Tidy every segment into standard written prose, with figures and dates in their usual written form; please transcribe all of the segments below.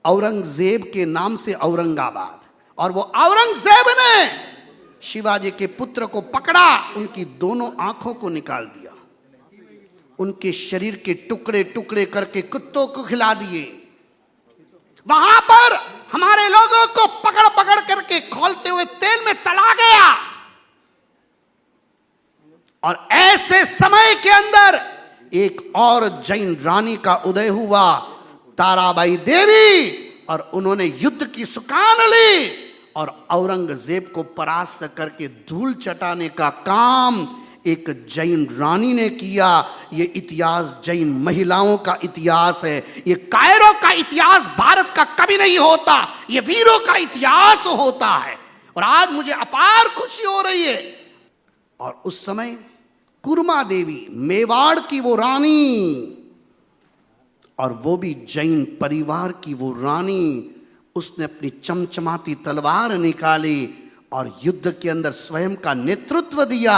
औरंगजेब के नाम से औरंगाबाद, और वो औरंगजेब ने शिवाजी के पुत्र को पकड़ा, उनकी दोनों आंखों को निकाल दिया, उनके शरीर के टुकड़े टुकड़े करके कुत्तों को खिला दिए। वहां पर हमारे लोगों को पकड़ पकड़ करके खौलते हुए तेल में तला गया। और ऐसे समय के अंदर एक और जैन रानी का उदय हुआ, ताराबाई देवी, और उन्होंने युद्ध की सुकान ली और औरंगजेब को परास्त करके धूल चटाने का काम एक जैन रानी ने किया। ये इतिहास जैन महिलाओं का इतिहास है। ये कायरों का इतिहास भारत का कभी नहीं होता, ये वीरों का इतिहास होता है। और आज मुझे अपार खुशी हो रही है। और उस समय कुरमा देवी, मेवाड़ की वो रानी, और वो भी जैन परिवार की वो रानी, उसने अपनी चमचमाती तलवार निकाली और युद्ध के अंदर स्वयं का नेतृत्व दिया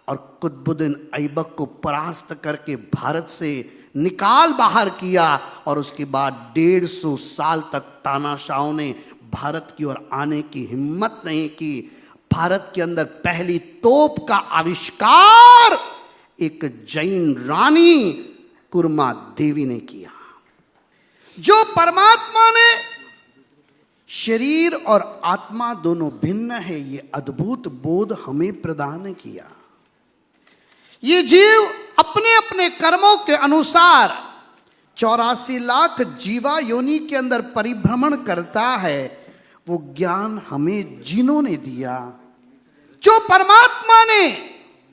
और कुतुबुद्दीन ऐबक को परास्त करके भारत से निकाल बाहर किया। और उसके बाद 150 साल तक तानाशाहों ने भारत की ओर आने की हिम्मत नहीं की। भारत के अंदर पहली तोप का आविष्कार एक जैन रानी कुरमा देवी ने किया। जो परमात्मा ने शरीर और आत्मा दोनों भिन्न है, ये अद्भुत बोध हमें प्रदान किया। ये जीव अपने अपने कर्मों के अनुसार 84 लाख जीवा योनि के अंदर परिभ्रमण करता है। वो ज्ञान हमें जिन्होंने दिया, जो परमात्मा ने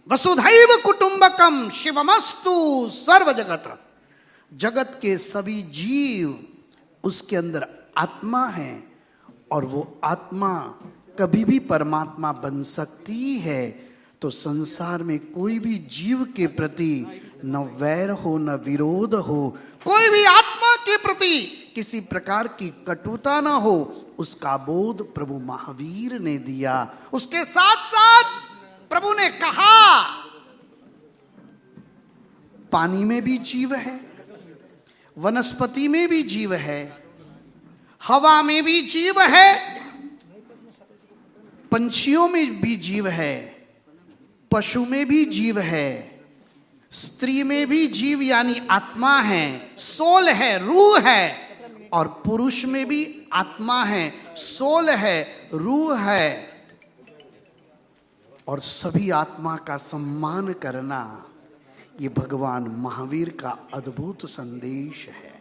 वसुधैव कुटुंबकम शिवमस्तु सर्व जगत, जगत के सभी जीव उसके अंदर आत्मा है, और वो आत्मा कभी भी परमात्मा बन सकती है। तो संसार में कोई भी जीव के प्रति न वैर हो न विरोध हो, कोई भी आत्मा के प्रति किसी प्रकार की कटुता न हो, उसका बोध प्रभु महावीर ने दिया। उसके साथ साथ प्रभु ने कहा, पानी में भी जीव है, वनस्पति में भी जीव है, हवा में भी जीव है, पंछियों में भी जीव है, पशु में भी जीव है, स्त्री में भी जीव यानी आत्मा है, सोल है, रूह है, और पुरुष में भी आत्मा है, सोल है, रूह है। और सभी आत्मा का सम्मान करना, ये भगवान महावीर का अद्भुत संदेश है।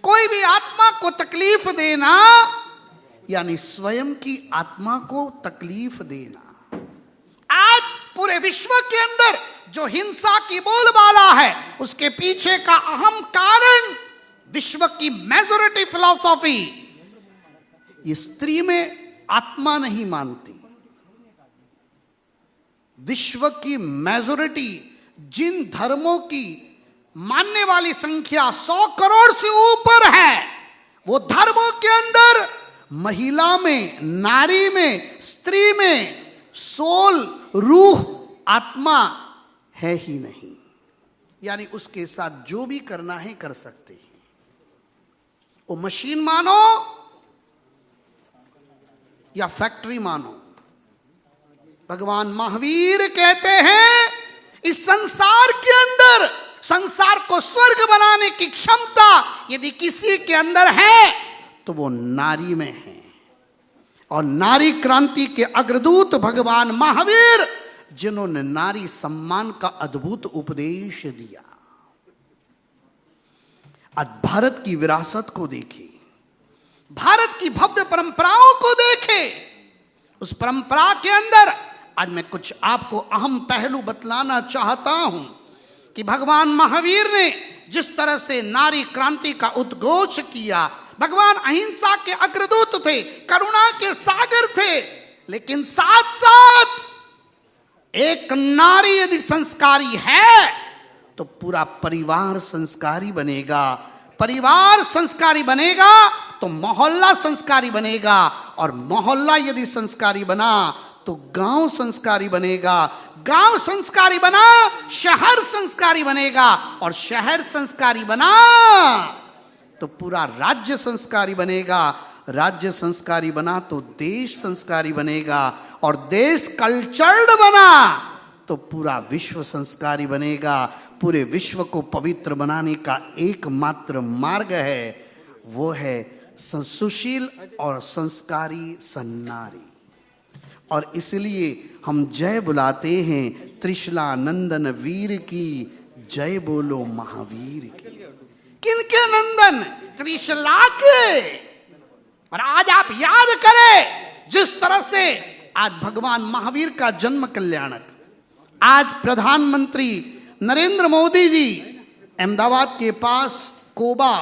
कोई भी आत्मा को तकलीफ देना यानी स्वयं की आत्मा को तकलीफ देना। आज पूरे विश्व के अंदर जो हिंसा की बोलबाला है, उसके पीछे का अहम कारण विश्व की मेजॉरिटी फिलॉसफी ये स्त्री में आत्मा नहीं मानती। विश्व की मेजॉरिटी, जिन धर्मों की मानने वाली संख्या 100 करोड़ से ऊपर है, वो धर्मों के अंदर महिला में, नारी में, स्त्री में सोल, रूह, आत्मा है ही नहीं। यानी उसके साथ जो भी करना है कर सकते हैं। वो मशीन मानो या फैक्ट्री मानो, भगवान महावीर कहते हैं इस संसार के अंदर, संसार को स्वर्ग बनाने की क्षमता यदि किसी के अंदर है तो वो नारी में है। और नारी क्रांति के अग्रदूत भगवान महावीर, जिन्होंने नारी सम्मान का अद्भुत उपदेश दिया। आज भारत की विरासत को देखें, भारत की भव्य परंपराओं को देखें। उस परंपरा के अंदर आज मैं कुछ आपको अहम पहलू बतलाना चाहता हूं कि भगवान महावीर ने जिस तरह से नारी क्रांति का उद्घोष किया। भगवान अहिंसा के अग्रदूत थे, करुणा के सागर थे, लेकिन साथ साथ एक नारी यदि संस्कारी है तो पूरा परिवार संस्कारी बनेगा। परिवार संस्कारी बनेगा तो मोहल्ला संस्कारी बनेगा, और मोहल्ला यदि संस्कारी बना तो गांव संस्कारी बनेगा, गांव संस्कारी बना शहर संस्कारी बनेगा, और शहर संस्कारी बना तो पूरा राज्य संस्कारी बनेगा, राज्य संस्कारी बना तो देश संस्कारी बनेगा, और देश कल्चर्ड बना तो पूरा विश्व संस्कारी बनेगा। पूरे विश्व को पवित्र बनाने का एकमात्र मार्ग है, वो है सुशील और संस्कारी सन्नारी। और इसलिए हम जय बुलाते हैं त्रिशला नंदन वीर की, जय बोलो महावीर की। किनके नंदन? त्रिशला के। और आज आप याद करें जिस तरह से आज भगवान महावीर का जन्म कल्याणक, आज प्रधानमंत्री नरेंद्र मोदी जी अहमदाबाद के पास कोबा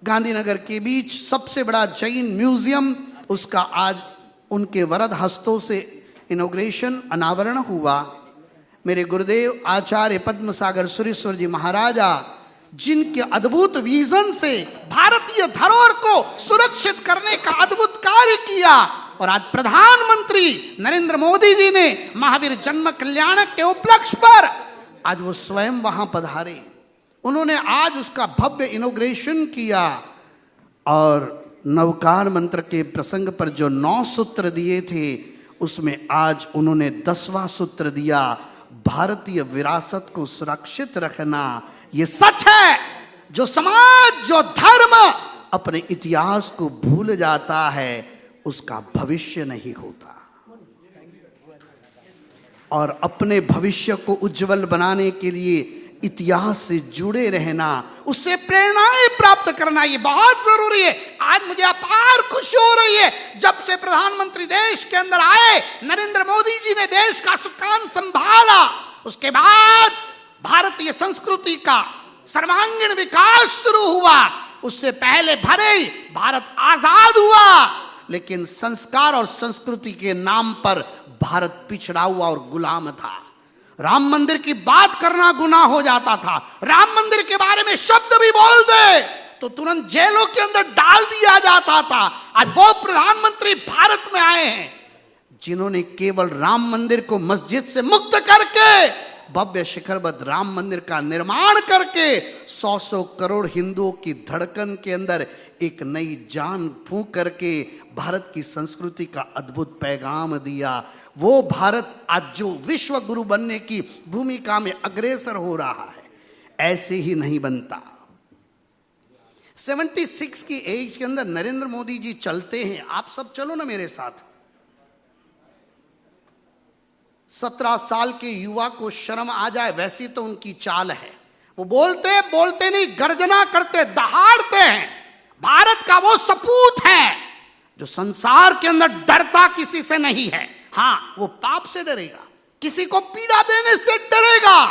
गांधीनगर के बीच सबसे बड़ा जैन म्यूजियम, उसका आज उनके वरद हस्तों से इनॉग्रेशन अनावरण हुआ। मेरे गुरुदेव आचार्य पद्म सागर सुरेश्वर जी महाराजा, जिनके अद्भुत विजन से भारतीय धरोहर को सुरक्षित करने का अद्भुत कार्य किया, और आज प्रधानमंत्री नरेंद्र मोदी जी ने महावीर जन्म कल्याणक के उपलक्ष्य पर आज वो स्वयं वहां पधारे। उन्होंने आज उसका भव्य इनॉग्रेशन किया, और नवकार मंत्र के प्रसंग पर जो 9 सूत्र दिए थे, उसमें आज उन्होंने 10वां सूत्र दिया, भारतीय विरासत को सुरक्षित रखना। ये सच है, जो समाज, जो धर्म अपने इतिहास को भूल जाता है, उसका भविष्य नहीं होता। और अपने भविष्य को उज्जवल बनाने के लिए इतिहास से जुड़े रहना, उससे प्रेरणाएं प्राप्त करना, ये बहुत जरूरी है। आज मुझे अपार खुशी हो रही है, जब से प्रधानमंत्री देश के अंदर आए, नरेंद्र मोदी जी ने देश का सुकान संभाला, उसके बाद भारतीय संस्कृति का सर्वांगीण विकास शुरू हुआ। उससे पहले भले ही भारत आजाद हुआ, लेकिन संस्कार और संस्कृति के नाम पर भारत पिछड़ा हुआ और गुलाम था। राम मंदिर की बात करना गुनाह हो जाता था, राम मंदिर के बारे में शब्द भी बोल दे तो तुरंत जेलों के अंदर डाल दिया जाता था। आज वो प्रधानमंत्री भारत में आए हैं जिन्होंने केवल राम मंदिर को मस्जिद से मुक्त करके भव्य शिखरबद्ध राम मंदिर का निर्माण करके 100 करोड़ हिंदुओं की धड़कन के अंदर एक नई जान फूंक करके भारत की संस्कृति का अद्भुत पैगाम दिया। वो भारत आज जो विश्व गुरु बनने की भूमिका में अग्रसर हो रहा है, ऐसे ही नहीं बनता। 76 की एज के अंदर नरेंद्र मोदी जी चलते हैं, आप सब चलो ना मेरे साथ। 17 साल के युवा को शर्म आ जाए, वैसी तो उनकी चाल है। वो बोलते बोलते नहीं, गर्जना करते, दहाड़ते हैं। भारत का वो सपूत है जो संसार के अंदर डरता किसी से नहीं है। हाँ, वो पाप से डरेगा, किसी को पीड़ा देने से डरेगा,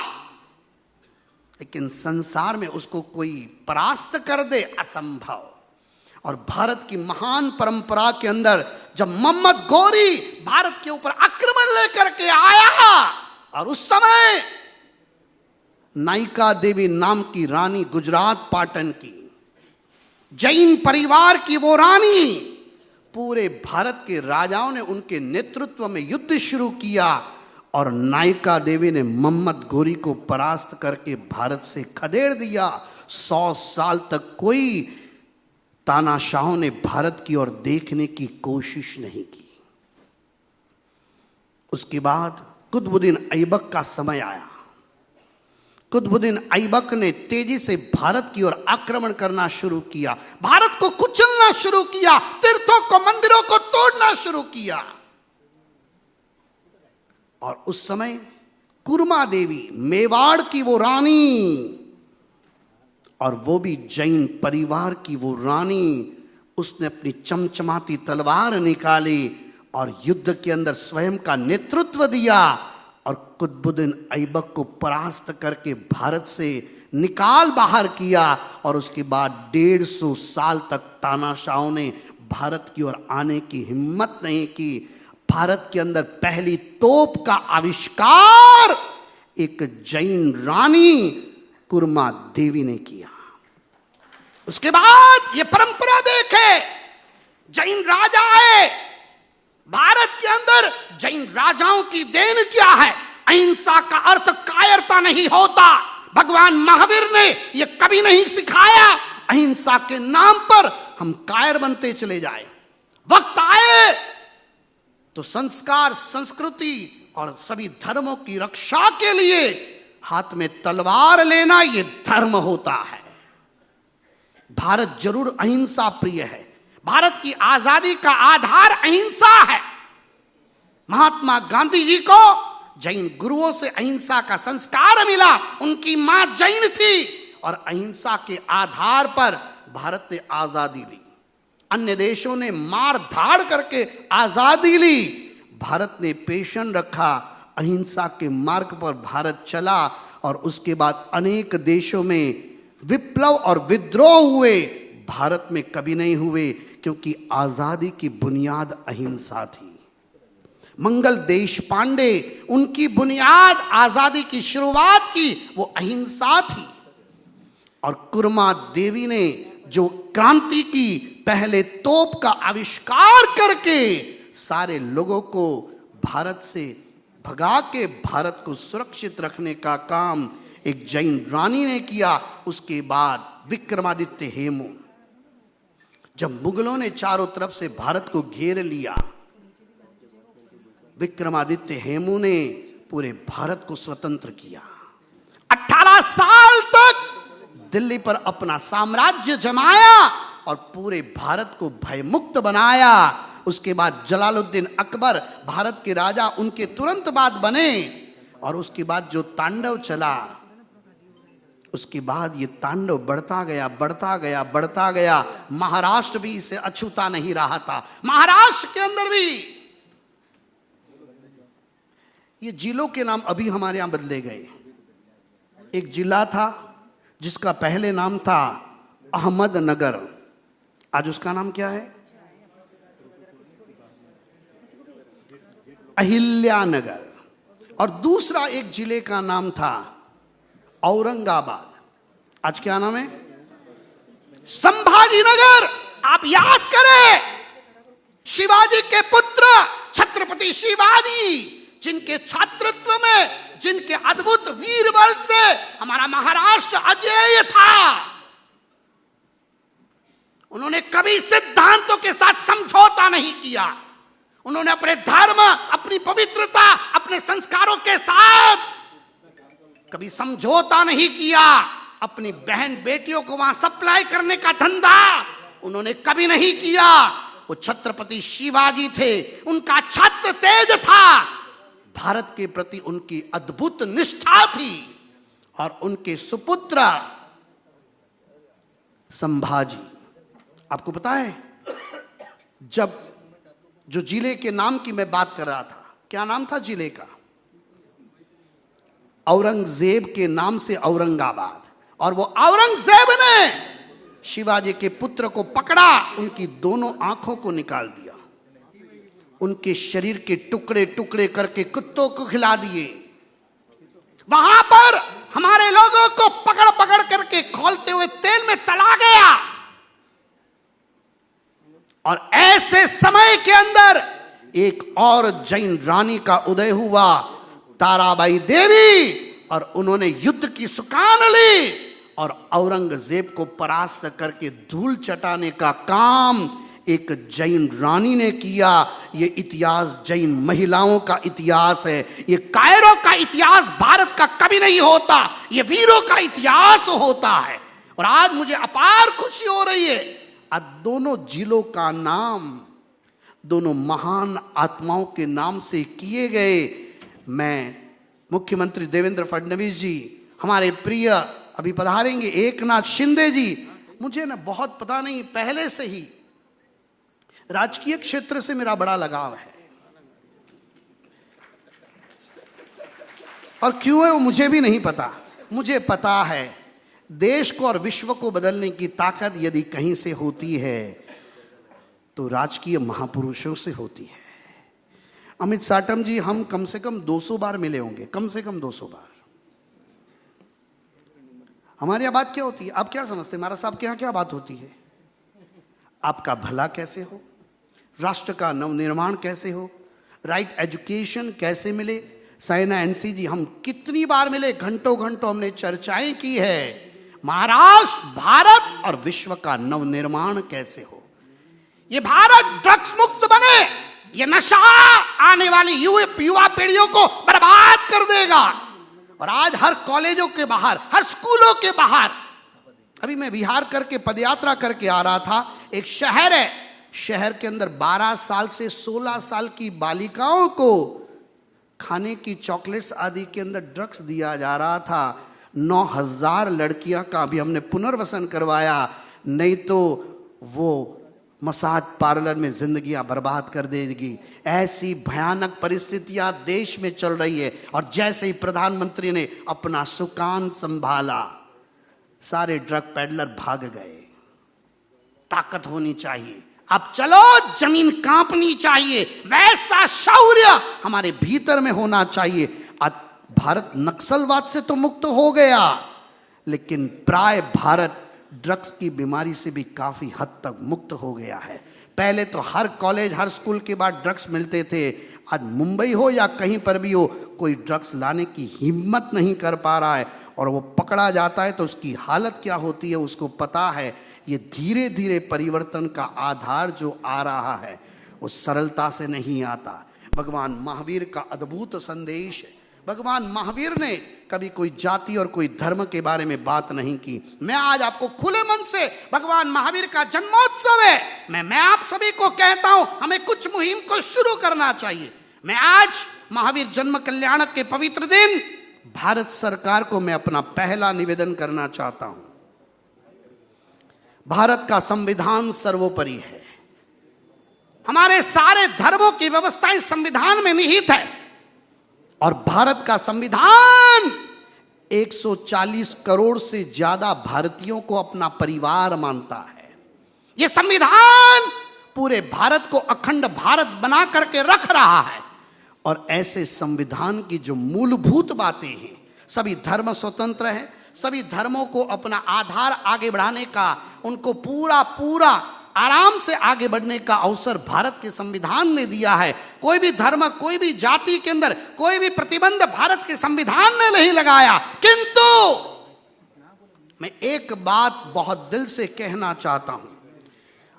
लेकिन संसार में उसको कोई परास्त कर दे, असंभव। और भारत की महान परंपरा के अंदर जब मोहम्मद गौरी भारत के ऊपर आक्रमण लेकर के आया, और उस समय नायिका देवी नाम की रानी, गुजरात पाटन की जैन परिवार की वो रानी, पूरे भारत के राजाओं ने उनके नेतृत्व में युद्ध शुरू किया, और नायिका देवी ने मोहम्मद गौरी को परास्त करके भारत से खदेड़ दिया। 100 साल तक कोई तानाशाहों ने भारत की ओर देखने की कोशिश नहीं की। उसके बाद कुतुबुद्दीन ऐबक का समय आया। कुतुबुद्दीन ऐबक ने तेजी से भारत की ओर आक्रमण करना शुरू किया, भारत को कुचलना शुरू किया, तीर्थों को, मंदिरों को तोड़ना शुरू किया। और उस समय कुरमा देवी, मेवाड़ की वो रानी, और वो भी जैन परिवार की वो रानी, उसने अपनी चमचमाती तलवार निकाली और युद्ध के अंदर स्वयं का नेतृत्व दिया, और कुतुबुद्दीन ऐबक को परास्त करके भारत से निकाल बाहर किया। और उसके बाद 150 साल तक तानाशाहों ने भारत की ओर आने की हिम्मत नहीं की। भारत के अंदर पहली तोप का आविष्कार एक जैन रानी कुरमा देवी ने किया। उसके बाद ये परंपरा देखे, जैन राजा आए भारत के अंदर। जैन राजाओं की देन क्या है? अहिंसा का अर्थ कायरता नहीं होता। भगवान महावीर ने यह कभी नहीं सिखाया। अहिंसा के नाम पर हम कायर बनते चले जाए। वक्त आए तो संस्कार, संस्कृति और सभी धर्मों की रक्षा के लिए हाथ में तलवार लेना यह धर्म होता है। भारत जरूर अहिंसा प्रिय है। भारत की आजादी का आधार अहिंसा है। महात्मा गांधी जी को जैन गुरुओं से अहिंसा का संस्कार मिला। उनकी मां जैन थी और अहिंसा के आधार पर भारत ने आजादी ली। अन्य देशों ने मार धाड़ करके आजादी ली। भारत ने पेशन रखा, अहिंसा के मार्ग पर भारत चला और उसके बाद अनेक देशों में विप्लव और विद्रोह हुए। भारत में कभी नहीं हुए, क्योंकि आजादी की बुनियाद अहिंसा थी। मंगल देश पांडे, उनकी बुनियाद आजादी की शुरुआत की वो अहिंसा थी। और कुरमा देवी ने जो क्रांति की, पहले तोप का आविष्कार करके सारे लोगों को भारत से भगा के भारत को सुरक्षित रखने का काम एक जैन रानी ने किया। उसके बाद विक्रमादित्य हेमू, जब मुगलों ने चारों तरफ से भारत को घेर लिया, विक्रमादित्य हेमू ने पूरे भारत को स्वतंत्र किया। 18 साल तक दिल्ली पर अपना साम्राज्य जमाया और पूरे भारत को भयमुक्त बनाया। उसके बाद जलालुद्दीन अकबर भारत के राजा उनके तुरंत बाद बने और उसके बाद जो तांडव चला, उसके बाद ये तांडव बढ़ता गया, बढ़ता गया, बढ़ता गया। महाराष्ट्र भी इसे अछूता नहीं रहा था। महाराष्ट्र के अंदर भी ये जिलों के नाम अभी हमारे यहां बदले गए। एक जिला था जिसका पहले नाम था अहमदनगर, आज उसका नाम क्या है? अहिल्यानगर। और दूसरा एक जिले का नाम था औरंगाबाद, आज क्या नाम है? संभाजीनगर। आप याद करें, शिवाजी के पुत्र छत्रपति शिवाजी, जिनके छात्रत्व में, जिनके अद्भुत वीर बल से हमारा महाराष्ट्र अजेय था। उन्होंने कभी सिद्धांतों के साथ समझौता नहीं किया। उन्होंने अपने धर्म, अपनी पवित्रता, अपने संस्कारों के साथ कभी समझौता नहीं किया। अपनी बहन बेटियों को वहां सप्लाई करने का धंधा उन्होंने कभी नहीं किया। वो छत्रपति शिवाजी थे, उनका छत्र तेज था। भारत के प्रति उनकी अद्भुत निष्ठा थी। और उनके सुपुत्र संभाजी, आपको पता है, जब जो जिले के नाम की मैं बात कर रहा था, क्या नाम था जिले का? औरंगजेब के नाम से औरंगाबाद। और वो औरंगजेब ने शिवाजी के पुत्र को पकड़ा, उनकी दोनों आंखों को निकाल दिया, उनके शरीर के टुकड़े टुकड़े करके कुत्तों को खिला दिए। वहां पर हमारे लोगों को पकड़ पकड़ करके खौलते हुए तेल में तला गया। और ऐसे समय के अंदर एक और जैन रानी का उदय हुआ, ताराबाई देवी। और उन्होंने युद्ध की सुकान ली और औरंगजेब को परास्त करके धूल चटाने का काम एक जैन रानी ने किया। ये इतिहास जैन महिलाओं का इतिहास है। ये कायरों का इतिहास भारत का कभी नहीं होता, ये वीरों का इतिहास होता है। और आज मुझे अपार खुशी हो रही है, आज दोनों जिलों का नाम दोनों महान आत्माओं के नाम से किए गए। मैं मुख्यमंत्री देवेंद्र फडणवीस जी, हमारे प्रिय अभी पधारेंगे एकनाथ शिंदे जी, मुझे ना बहुत पता नहीं, पहले से ही राजकीय क्षेत्र से मेरा बड़ा लगाव है। और क्यों है वो मुझे भी नहीं पता। मुझे पता है देश को और विश्व को बदलने की ताकत यदि कहीं से होती है तो राजकीय महापुरुषों से होती है। अमित साटम जी, हम कम से कम 200 बार मिले होंगे, कम से कम 200 बार। हमारी यहाँ बात क्या होती है? आप क्या समझते हैं महाराज साहब के यहाँ क्या बात होती है? आपका भला कैसे हो, राष्ट्र का नवनिर्माण कैसे हो, राइट एजुकेशन कैसे मिले। साइना एनसी जी, हम कितनी बार मिले, घंटों घंटों हमने चर्चाएं की है। महाराष्ट्र, भारत और विश्व का नवनिर्माण कैसे हो। ये भारत ड्रग्स मुक्त बने, ये नशा आने वाली युवा पीढ़ियों को बर्बाद कर देगा। और आज हर कॉलेजों के बाहर, हर स्कूलों के बाहर, अभी मैं बिहार करके पदयात्रा करके आ रहा था, एक शहर है, शहर के अंदर 12 साल से 16 साल की बालिकाओं को खाने की चॉकलेट्स आदि के अंदर ड्रग्स दिया जा रहा था। 9,000 लड़कियां का अभी हमने पुनर्वसन करवाया, नहीं तो वो मसाज पार्लर में जिंदगियां बर्बाद कर देगी। ऐसी भयानक परिस्थितियां देश में चल रही है। और जैसे ही प्रधानमंत्री ने अपना सुकान संभाला, सारे ड्रग पेडलर भाग गए। ताकत होनी चाहिए, अब चलो जमीन कांपनी चाहिए, वैसा शौर्य हमारे भीतर में होना चाहिए। आज भारत नक्सलवाद से तो मुक्त हो गया, लेकिन प्राय भारत ड्रग्स की बीमारी से भी काफी हद तक मुक्त हो गया है। पहले तो हर कॉलेज, हर स्कूल के बाद ड्रग्स मिलते थे। आज मुंबई हो या कहीं पर भी हो, कोई ड्रग्स लाने की हिम्मत नहीं कर पा रहा है। और वो पकड़ा जाता है तो उसकी हालत क्या होती है उसको पता है। ये धीरे धीरे परिवर्तन का आधार जो आ रहा है वो सरलता से नहीं आता। भगवान महावीर का अद्भुत संदेश है। भगवान महावीर ने कभी कोई जाति और कोई धर्म के बारे में बात नहीं की। मैं आज आपको खुले मन से, भगवान महावीर का जन्मोत्सव है, मैं आप सभी को कहता हूं हमें कुछ मुहिम को शुरू करना चाहिए। मैं आज महावीर जन्म कल्याणक के पवित्र दिन भारत सरकार को मैं अपना पहला निवेदन करना चाहता हूं। भारत का संविधान सर्वोपरि है। हमारे सारे धर्मों की व्यवस्थाएं संविधान में निहित है। और भारत का संविधान 140 करोड़ से ज्यादा भारतीयों को अपना परिवार मानता है। यह संविधान पूरे भारत को अखंड भारत बना करके रख रहा है। और ऐसे संविधान की जो मूलभूत बातें हैं, सभी धर्म स्वतंत्र है, सभी धर्मों को अपना आधार आगे बढ़ाने का, उनको पूरा आराम से आगे बढ़ने का अवसर भारत के संविधान ने दिया है। कोई भी धर्म, कोई भी जाति के अंदर कोई भी प्रतिबंध भारत के संविधान ने नहीं लगाया। किंतु मैं एक बात बहुत दिल से कहना चाहता हूं।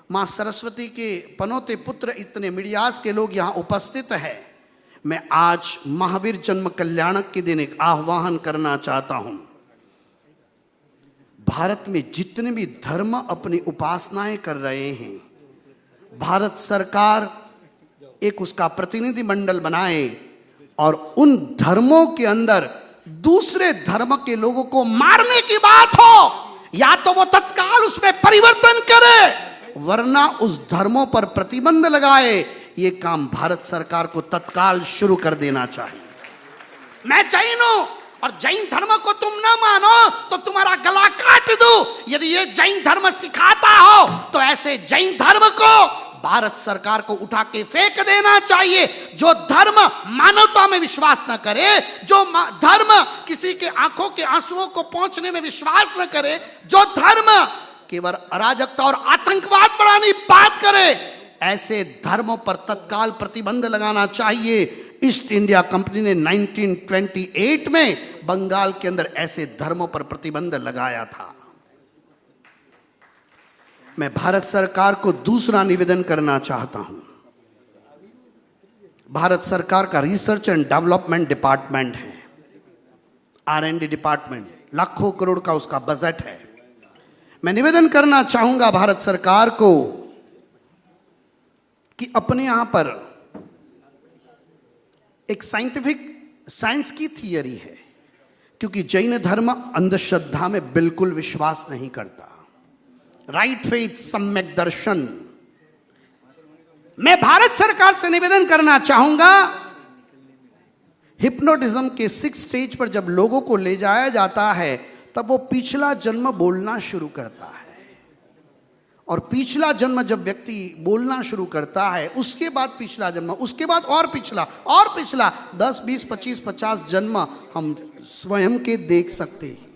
मां सरस्वती के पनौते पुत्र इतने मीडियास के लोग यहां उपस्थित है। मैं आज महावीर जन्म कल्याणक के दिन एक आह्वान करना चाहता हूं। भारत में जितने भी धर्म अपनी उपासनाएं कर रहे हैं, भारत सरकार एक उसका प्रतिनिधि मंडल बनाए और उन धर्मों के अंदर दूसरे धर्म के लोगों को मारने की बात हो, या तो वो तत्काल उसमें परिवर्तन करे, वरना उस धर्मों पर प्रतिबंध लगाए। ये काम भारत सरकार को तत्काल शुरू कर देना चाहिए। मैं जैन हूं और जैन धर्म को तुम न मानो तो तुम्हारा गला काट दूं। यदि ये जैन धर्म सिखाता हो तो ऐसे जैन धर्म को भारत सरकार को उठा के फेंक देना चाहिए। जो धर्म मानवता में विश्वास न करे, जो धर्म किसी के आंखों के आंसुओं को पहुंचने में विश्वास न करे, जो धर्म केवल अराजकता और आतंकवाद बढ़ाने की बात करे, ऐसे धर्मों पर तत्काल प्रतिबंध लगाना चाहिए। ईस्ट इंडिया कंपनी ने 1928 में बंगाल के अंदर ऐसे धर्मों पर प्रतिबंध लगाया था। मैं भारत सरकार को दूसरा निवेदन करना चाहता हूं। भारत सरकार का रिसर्च एंड डेवलपमेंट डिपार्टमेंट है, R&D डिपार्टमेंट, लाखों करोड़ का उसका बजट है। मैं निवेदन करना चाहूंगा भारत सरकार को कि अपने यहां पर एक साइंस की थियरी है, क्योंकि जैन धर्म अंधश्रद्धा में बिल्कुल विश्वास नहीं करता। राइट फेथ, सम्यक दर्शन। मैं भारत सरकार से निवेदन करना चाहूंगा, हिप्नोटिज्म के 6 स्टेज पर जब लोगों को ले जाया जाता है तब वो पिछला जन्म बोलना शुरू करता है। और पिछला जन्म जब व्यक्ति बोलना शुरू करता है, उसके बाद पिछला जन्म, उसके बाद और पिछला 10, 20, 25, 50 जन्म हम स्वयं के देख सकते हैं।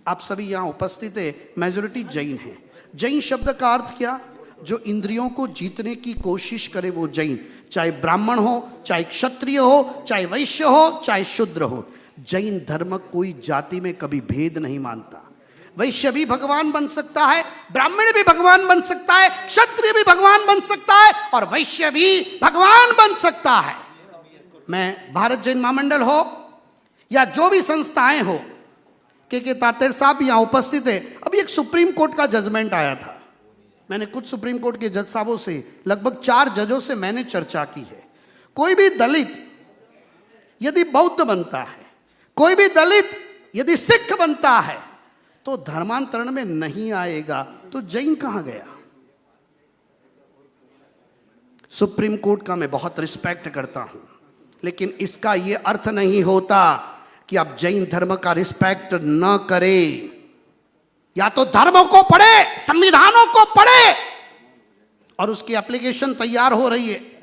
आप सभी यहाँ उपस्थित है, मेजॉरिटी जैन है। जैन शब्द का अर्थ क्या? जो इंद्रियों को जीतने की कोशिश करे वो जैन। चाहे ब्राह्मण हो, चाहे क्षत्रिय हो, चाहे वैश्य हो, चाहे शूद्र हो। जैन धर्म कोई जाति में कभी भेद नहीं मानता। वैश्य भी भगवान बन सकता है, ब्राह्मण भी भगवान बन सकता है, क्षत्रिय भी भगवान बन सकता है और वैश्य भी भगवान बन सकता है। मैं भारत जैन महामंडल हो या जो भी संस्थाएं हो, के तातेर साहब यहाँ उपस्थित है। अभी एक सुप्रीम कोर्ट का जजमेंट आया था, मैंने कुछ सुप्रीम कोर्ट के जज साहबों से, लगभग 4 जजों से मैंने चर्चा की है। कोई भी दलित यदि बौद्ध बनता है, कोई भी दलित यदि सिख बनता है तो धर्मांतरण में नहीं आएगा, तो जैन कहां गया? सुप्रीम कोर्ट का मैं बहुत रिस्पेक्ट करता हूं, लेकिन इसका यह अर्थ नहीं होता कि आप जैन धर्म का रिस्पेक्ट न करें। या तो धर्मों को पढ़े, संविधानों को पढ़े, और उसकी एप्लीकेशन तैयार हो रही है।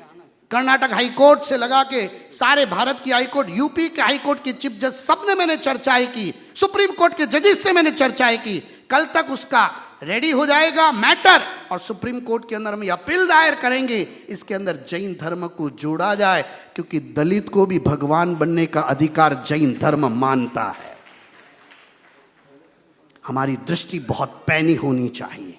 कर्नाटक हाई कोर्ट से लगा के सारे भारत की हाई कोर्ट, यूपी के हाई कोर्ट के चीफ जज, सबने मैंने चर्चाएं की, सुप्रीम कोर्ट के जजेस से मैंने चर्चाएं की। कल तक उसका रेडी हो जाएगा मैटर, और सुप्रीम कोर्ट के अंदर हम अपील दायर करेंगे, इसके अंदर जैन धर्म को जोड़ा जाए, क्योंकि दलित को भी भगवान बनने का अधिकार जैन धर्म मानता है। हमारी दृष्टि बहुत पैनी होनी चाहिए।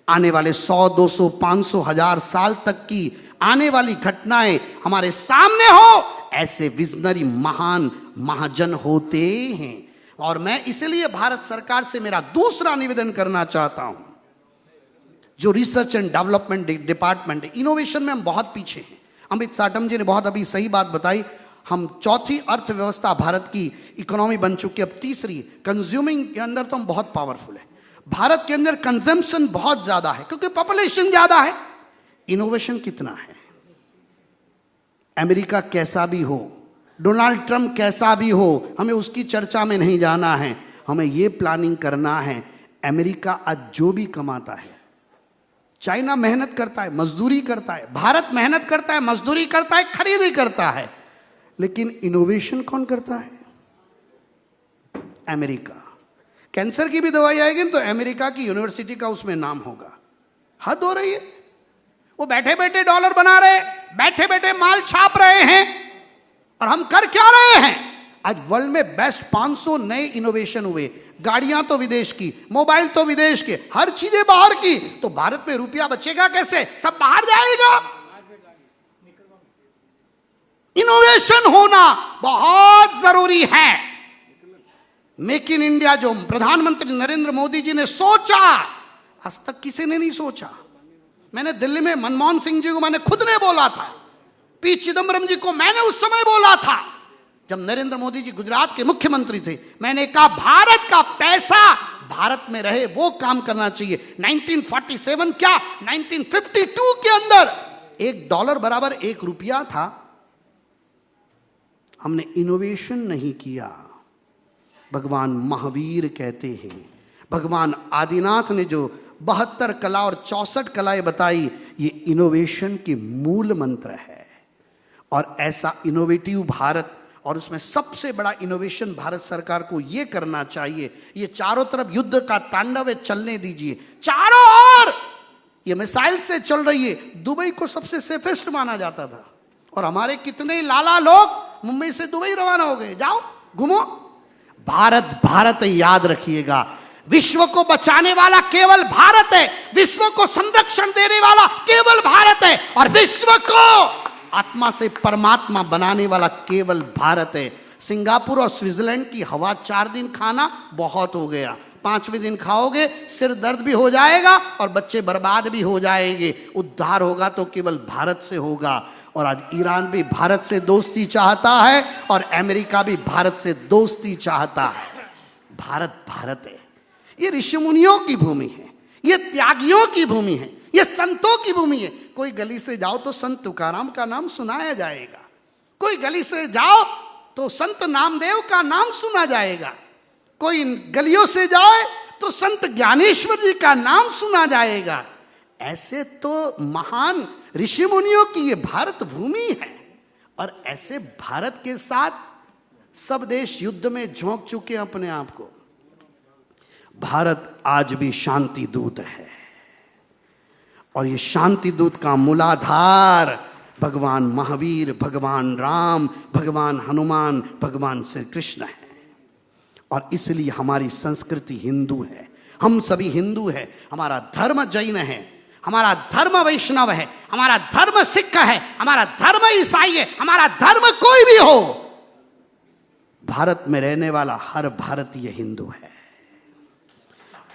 आने वाले 100, 200, 500, 1000 साल तक की आने वाली घटनाएं हमारे सामने हो, ऐसे विजनरी महान महाजन होते हैं। और मैं इसलिए भारत सरकार से मेरा दूसरा निवेदन करना चाहता हूं, जो रिसर्च एंड डेवलपमेंट डिपार्टमेंट है, इनोवेशन में हम बहुत पीछे हैं। अमित साटम जी ने बहुत अभी सही बात बताई, हम चौथी अर्थव्यवस्था भारत की इकोनॉमी बन चुकी है, अब तीसरी कंज्यूमिंग के अंदर तो हम बहुत पावरफुल है। भारत के अंदर कंजम्पशन बहुत ज्यादा है क्योंकि पॉपुलेशन ज्यादा है। इनोवेशन कितना है? अमेरिका कैसा भी हो, डोनाल्ड ट्रंप कैसा भी हो, हमें उसकी चर्चा में नहीं जाना है। हमें यह प्लानिंग करना है, अमेरिका आज जो भी कमाता है, चाइना मेहनत करता है, मजदूरी करता है, भारत मेहनत करता है, मजदूरी करता है, खरीदी करता है, लेकिन इनोवेशन कौन करता है? अमेरिका। कैंसर की भी दवाई आएगी तो अमेरिका की यूनिवर्सिटी का उसमें नाम होगा। हद हो रही है। वो बैठे बैठे डॉलर बना रहे, बैठे बैठे माल छाप रहे हैं, और हम कर क्या रहे हैं? आज वर्ल्ड में बेस्ट 500 नए इनोवेशन हुए। गाड़ियां तो विदेश की, मोबाइल तो विदेश के, हर चीजें बाहर की, तो भारत में रुपया बचेगा कैसे? सब बाहर जाएगा। इनोवेशन होना बहुत जरूरी है। मेक इन इंडिया जो प्रधानमंत्री नरेंद्र मोदी जी ने सोचा, आज तक किसी ने नहीं सोचा। मैंने दिल्ली में मनमोहन सिंह जी को मैंने खुद ने बोला था, पी चिदम्बरम जी को मैंने उस समय बोला था, जब नरेंद्र मोदी जी गुजरात के मुख्यमंत्री थे। मैंने कहा भारत का पैसा भारत में रहे, वो काम करना चाहिए। 1947 क्या 1952 के अंदर $1 बराबर 1 रुपया था। हमने इनोवेशन नहीं किया। भगवान महावीर कहते हैं, भगवान आदिनाथ ने जो 72 कला और 64 कलाएं बताई, ये इनोवेशन की मूल मंत्र है। और ऐसा इनोवेटिव भारत, और उसमें सबसे बड़ा इनोवेशन भारत सरकार को ये करना चाहिए, ये चारों तरफ युद्ध का तांडव है, चलने दीजिए चारों ओर। ये मिसाइल से चल रही है। दुबई को सबसे सेफेस्ट माना जाता था, और हमारे कितने लाला लोग मुंबई से दुबई रवाना हो गए। जाओ घूमो। भारत भारत याद रखिएगा, विश्व को बचाने वाला केवल भारत है, विश्व को संरक्षण देने वाला केवल भारत है, और विश्व को आत्मा से परमात्मा बनाने वाला केवल भारत है। सिंगापुर और स्विट्जरलैंड की हवा 4 दिन खाना बहुत हो गया, 5वें दिन खाओगे सिर दर्द भी हो जाएगा और बच्चे बर्बाद भी हो जाएंगे। उद्धार होगा तो केवल भारत से होगा। और आज ईरान भी भारत से दोस्ती चाहता है, और अमेरिका भी भारत से दोस्ती चाहता है। भारत भारत है। ये ऋषि मुनियों की भूमि है, ये त्यागियों की भूमि है, ये संतों की भूमि है। कोई गली से जाओ तो संत तुकाराम का नाम सुनाया जाएगा, कोई गली से जाओ तो संत नामदेव का नाम सुना जाएगा, कोई गलियों से जाए तो संत ज्ञानेश्वर जी का नाम सुना जाएगा। ऐसे तो महान ऋषि मुनियों की ये भारत भूमि है। और ऐसे भारत के साथ सब देश युद्ध में झोंक चुके हैं अपने आप को। भारत आज भी शांति दूत है, और ये शांति दूत का मूलाधार भगवान महावीर, भगवान राम, भगवान हनुमान, भगवान श्री कृष्ण है। और इसलिए हमारी संस्कृति हिंदू है, हम सभी हिंदू हैं, हमारा धर्म जैन है, हमारा धर्म वैष्णव है, हमारा धर्म सिख है, हमारा धर्म ईसाई है, हमारा धर्म कोई भी हो, भारत में रहने वाला हर भारतीय हिंदू है।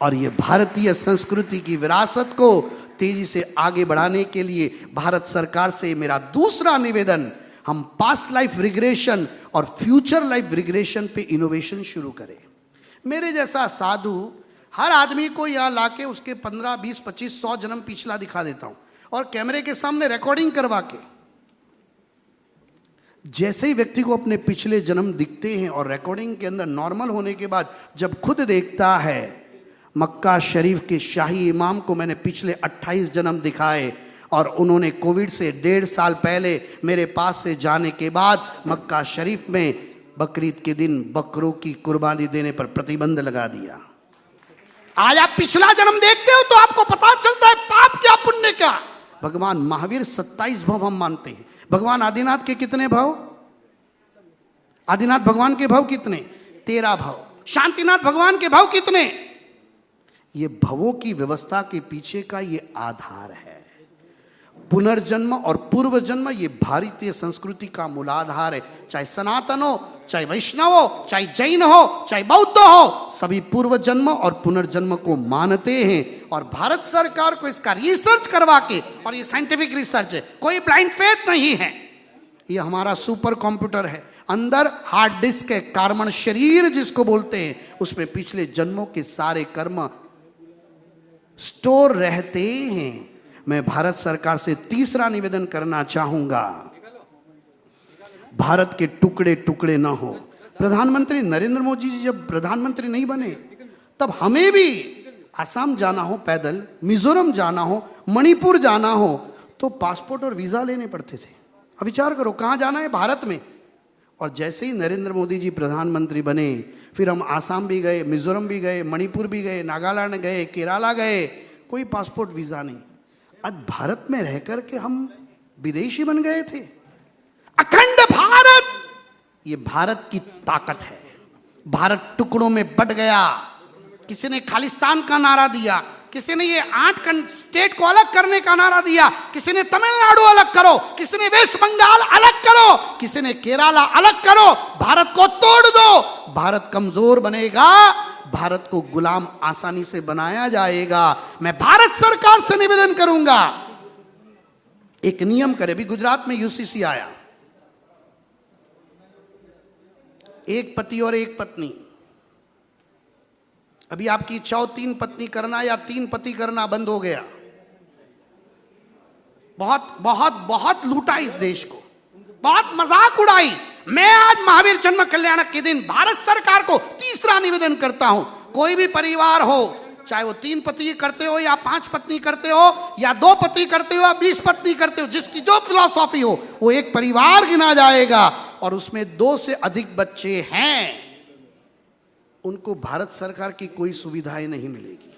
और ये भारतीय संस्कृति की विरासत को तेजी से आगे बढ़ाने के लिए भारत सरकार से मेरा दूसरा निवेदन, हम पास्ट लाइफ रिग्रेशन और फ्यूचर लाइफ रिग्रेशन पे इनोवेशन शुरू करें। मेरे जैसा साधु हर आदमी को यहां लाके उसके 15, 20, 25, 100 जन्म पिछला दिखा देता हूं और कैमरे के सामने रिकॉर्डिंग करवा के, जैसे ही व्यक्ति को अपने पिछले जन्म दिखते हैं और रिकॉर्डिंग के अंदर नॉर्मल होने के बाद जब खुद देखता है, मक्का शरीफ के शाही इमाम को मैंने पिछले 28 जन्म दिखाए और उन्होंने कोविड से 1.5 साल पहले मेरे पास से जाने के बाद मक्का शरीफ में बकरीद के दिन बकरों की कुर्बानी देने पर प्रतिबंध लगा दिया। आज आप पिछला जन्म देखते हो तो आपको पता चलता है पाप क्या पुण्य क्या। भगवान महावीर 27 भव हम मानते हैं। भगवान आदिनाथ के कितने भव? आदिनाथ भगवान के भव कितने? 13 भव। शांतिनाथ भगवान के भव कितने? ये भवों की व्यवस्था के पीछे का ये आधार है। पुनर्जन्म और पूर्व जन्म ये भारतीय संस्कृति का मूलाधार है। चाहे सनातन हो, चाहे वैष्णव हो, चाहे जैन हो, चाहे बौद्ध हो, सभी पूर्व जन्म और पुनर्जन्म को मानते हैं। और भारत सरकार को इसका रिसर्च करवा के, और ये साइंटिफिक रिसर्च है, कोई ब्लाइंड फेथ नहीं है, ये हमारा सुपर कंप्यूटर है। अंदर हार्ड डिस्क है, कार्बन शरीर जिसको बोलते हैं, उसमें पिछले जन्मों के सारे कर्म स्टोर रहते हैं। मैं भारत सरकार से तीसरा निवेदन करना चाहूंगा, भारत के टुकड़े टुकड़े ना हो। प्रधानमंत्री नरेंद्र मोदी जी जब प्रधानमंत्री नहीं बने तब हमें भी असम जाना हो पैदल, मिजोरम जाना हो, मणिपुर जाना हो तो पासपोर्ट और वीजा लेने पड़ते थे। अब विचार करो कहां जाना है, भारत में। और जैसे ही नरेंद्र मोदी जी प्रधानमंत्री बने, फिर हम आसाम भी गए, मिजोरम भी गए, मणिपुर भी गए, नागालैंड गए, केरला गए, कोई पासपोर्ट वीजा नहीं। आज भारत में रहकर के हम विदेशी बन गए थे। अखंड भारत, ये भारत की ताकत है। भारत टुकड़ों में बट गया। किसी ने खालिस्तान का नारा दिया, किसी ने ये 8 स्टेट को अलग करने का नारा दिया, किसी ने तमिलनाडु अलग करो, किसी ने वेस्ट बंगाल अलग करो, किसी ने केरला अलग करो। भारत को तोड़ दो, भारत कमजोर बनेगा, भारत को गुलाम आसानी से बनाया जाएगा। मैं भारत सरकार से निवेदन करूंगा, एक नियम करे। भी गुजरात में यूसीसी आया, एक पति और एक पत्नी। अभी आपकी इच्छा हो 3 पत्नी करना या 3 पति करना, बंद हो गया। बहुत बहुत बहुत लूटा इस देश को, बहुत मजाक उड़ाई। मैं आज महावीर जन्म कल्याणक के दिन भारत सरकार को तीसरा निवेदन करता हूं, कोई भी परिवार हो, चाहे वो 3 पति करते हो या 5 पत्नी करते हो या 2 पति करते हो या 20 पत्नी करते हो, जिसकी जो फिलॉसफी हो, वो एक परिवार गिना जाएगा। और उसमें 2 से अधिक बच्चे हैं, उनको भारत सरकार की कोई सुविधाएं नहीं मिलेगी।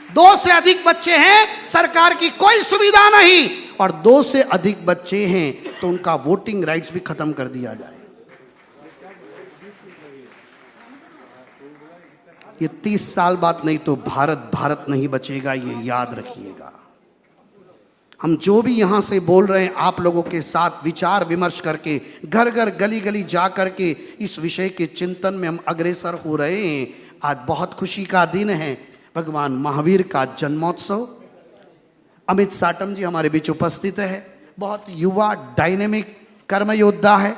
2 से अधिक बच्चे हैं, सरकार की कोई सुविधा नहीं। और 2 से अधिक बच्चे हैं तो उनका वोटिंग राइट्स भी खत्म कर दिया जाए। ये 30 साल बाद नहीं तो भारत भारत नहीं बचेगा, ये याद रखिएगा। हम जो भी यहां से बोल रहे हैं, आप लोगों के साथ विचार विमर्श करके, घर घर गली गली जा करके इस विषय के चिंतन में हम अग्रसर हो रहे हैं। आज बहुत खुशी का दिन है, भगवान महावीर का जन्मोत्सव। अमित साटम जी हमारे बीच उपस्थित है, बहुत युवा डायनेमिक कर्म योद्धा है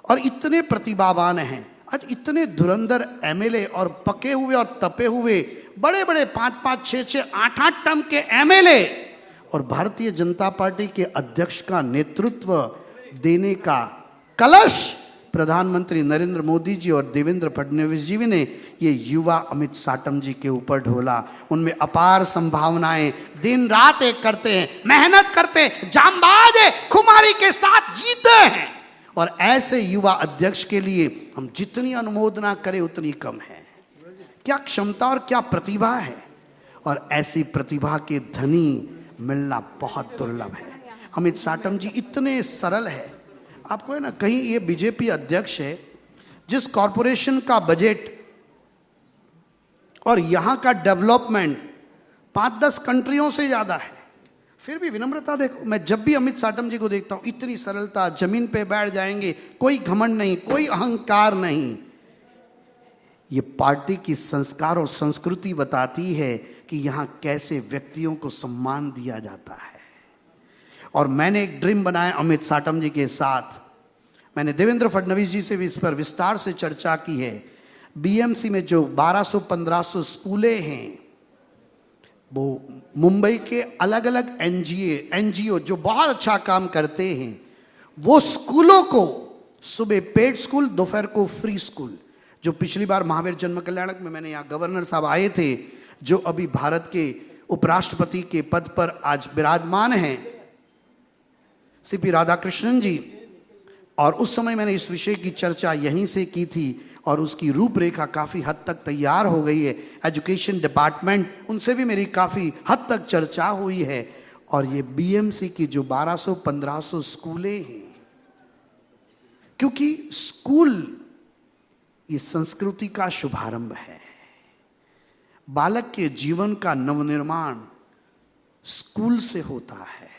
और इतने प्रतिभावान हैं। आज इतने धुरंधर एमएलए और पके हुए और तपे हुए बड़े बड़े 5-5, 6-6, 8-8 टर्म के एमएलए और भारतीय जनता पार्टी के अध्यक्ष का नेतृत्व देने का कलश प्रधानमंत्री नरेंद्र मोदी जी और देवेंद्र फडणवीस जी ने ये युवा अमित साटम जी के ऊपर ढोला। उनमें अपार संभावनाएं, दिन रात एक करते हैं, मेहनत करते हैं, जांबाज है, खुमारी के साथ जीते हैं। और ऐसे युवा अध्यक्ष के लिए हम जितनी अनुमोदना करें उतनी कम है। क्या क्षमता और क्या प्रतिभा है, और ऐसी प्रतिभा के धनी मिलना बहुत दुर्लभ है। अमित साटम जी इतने सरल है, आपको है ना, कहीं ये बीजेपी अध्यक्ष है जिस कॉरपोरेशन का बजट और यहां का डेवलपमेंट 5-10 कंट्रियों से ज्यादा है। फिर भी विनम्रता देखो, मैं जब भी अमित साटम जी को देखता हूं, इतनी सरलता, जमीन पे बैठ जाएंगे, कोई घमंड नहीं, कोई अहंकार नहीं। ये पार्टी की संस्कार और संस्कृति बताती है कि यहां कैसे व्यक्तियों को सम्मान दिया जाता है। और मैंने एक ड्रीम बनाया अमित साटम जी के साथ, मैंने देवेंद्र फडणवीस जी से भी इस पर विस्तार से चर्चा की है। बीएमसी में जो 1200-1500 स्कूलें हैं, वो मुंबई के अलग अलग एनजीओ जो बहुत अच्छा काम करते हैं, वो स्कूलों को सुबह पेड स्कूल, दोपहर को फ्री स्कूल, जो पिछली बार महावीर जन्म कल्याणक में मैंने यहाँ गवर्नर साहब आए थे, जो अभी भारत के उपराष्ट्रपति के पद पर आज विराजमान हैं, सीपी राधाकृष्णन जी, और उस समय मैंने इस विषय की चर्चा यहीं से की थी और उसकी रूपरेखा काफ़ी हद तक तैयार हो गई है। एजुकेशन डिपार्टमेंट, उनसे भी मेरी काफ़ी हद तक चर्चा हुई है। और ये बीएमसी की जो 1200-1500 स्कूलें हैं, क्योंकि स्कूल ये संस्कृति का शुभारंभ है। बालक के जीवन का नवनिर्माण स्कूल से होता है।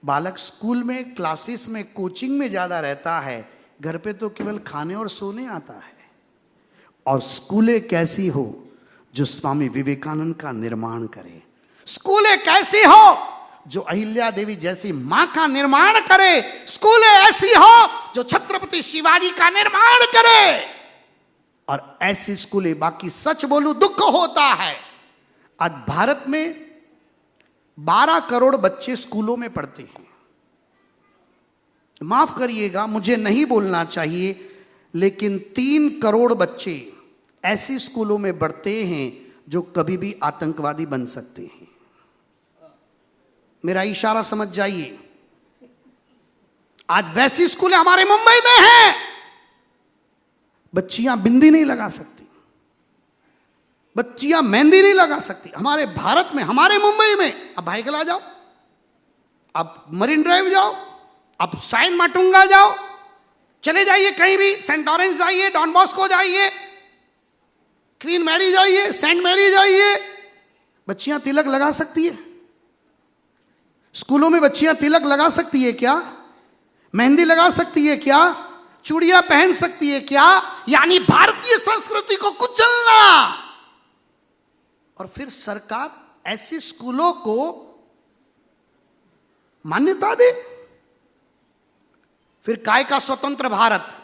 बालक स्कूल में, क्लासेस में, कोचिंग में ज़्यादा रहता है, घर पे तो केवल खाने और सोने आता है। और स्कूलें कैसी हो जो स्वामी विवेकानंद का निर्माण करे, स्कूलें कैसी हो जो अहिल्या देवी जैसी मां का निर्माण करे, स्कूलें ऐसी हो जो छत्रपति शिवाजी का निर्माण करे। और ऐसी स्कूलें, बाकी सच बोलूं दुख होता है, आज भारत में 12 करोड़ बच्चे स्कूलों में पढ़ते हैं। माफ करिएगा, मुझे नहीं बोलना चाहिए, लेकिन 3 करोड़ बच्चे ऐसी स्कूलों में बढ़ते हैं जो कभी भी आतंकवादी बन सकते हैं। मेरा इशारा समझ जाइए। आज वैसी स्कूलें हमारे मुंबई में हैं, बच्चियां बिंदी नहीं लगा सकती, बच्चियां मेहंदी नहीं लगा सकती। हमारे भारत में, हमारे मुंबई में, अब भाईकला जाओ, अब मरीन ड्राइव जाओ, अब साइन माटुंगा जाओ, चले जाइए कहीं भी, सेंट लॉरेंस जाइए, डॉन बॉस्को जाइए, क्वीन मैरी जाइए, सेंट मैरी जाइए, बच्चियां तिलक लगा सकती है? स्कूलों में बच्चियां तिलक लगा सकती है क्या? मेहंदी लगा सकती है क्या? चूड़ियां पहन सकती है क्या? यानी भारतीय संस्कृति को कुचलना। और फिर सरकार ऐसे स्कूलों को मान्यता दे। फिर काय का स्वतंत्र भारत,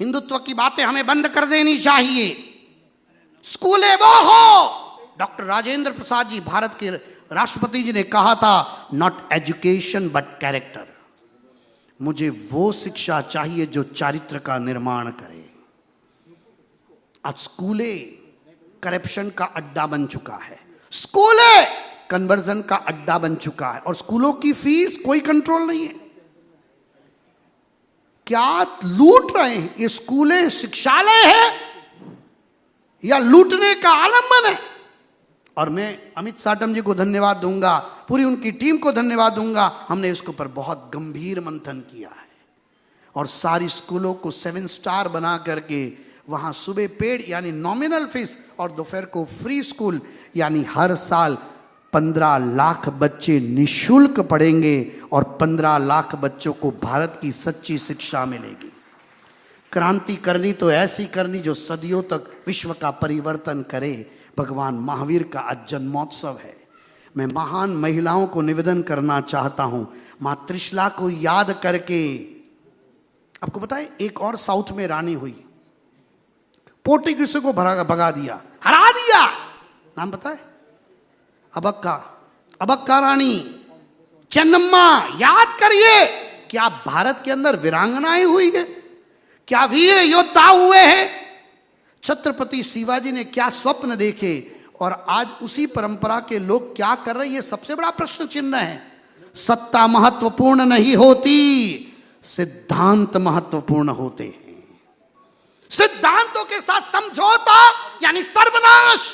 हिंदुत्व की बातें हमें बंद कर देनी चाहिए। स्कूलें वो हो, डॉक्टर राजेंद्र प्रसाद जी, भारत के राष्ट्रपति जी ने कहा था, नॉट एजुकेशन बट कैरेक्टर। मुझे वो शिक्षा चाहिए जो चारित्र का निर्माण करे। आज स्कूलें करप्शन का अड्डा बन चुका है, स्कूलें कन्वर्जन का अड्डा बन चुका है, और स्कूलों की फीस कोई कंट्रोल नहीं है। क्या लूट रहे हैं ये स्कूलें? शिक्षालय है या लूटने का आलम्बन है? और मैं अमित साटम जी को धन्यवाद दूंगा, पूरी उनकी टीम को धन्यवाद दूंगा। हमने इसके ऊपर बहुत गंभीर मंथन किया है और सारी स्कूलों को 7 स्टार बना करके वहां सुबह पेड यानी नॉमिनल फीस और दोपहर को फ्री स्कूल, यानी हर साल 15 लाख बच्चे निशुल्क पढ़ेंगे और 15 लाख बच्चों को भारत की सच्ची शिक्षा मिलेगी। क्रांति करनी तो ऐसी करनी जो सदियों तक विश्व का परिवर्तन करे। भगवान महावीर का आज जन्मोत्सव है। मैं महान महिलाओं को निवेदन करना चाहता हूं, मां त्रिशला को याद करके। आपको पता है एक और साउथ में रानी हुई, पोर्टुगीजों को भगा दिया, हरा दिया। नाम पता है? अबक्का रानी, चन्नम्मा। याद करिए, क्या भारत के अंदर वीरांगनाएं हुई है? क्या वीर योद्धा हुए हैं? छत्रपति शिवाजी ने क्या स्वप्न देखे और आज उसी परंपरा के लोग क्या कर रहे हैं? ये सबसे बड़ा प्रश्न चिन्ह है। सत्ता महत्वपूर्ण नहीं होती, सिद्धांत महत्वपूर्ण होते हैं। सिद्धांतों के साथ समझौता यानी सर्वनाश।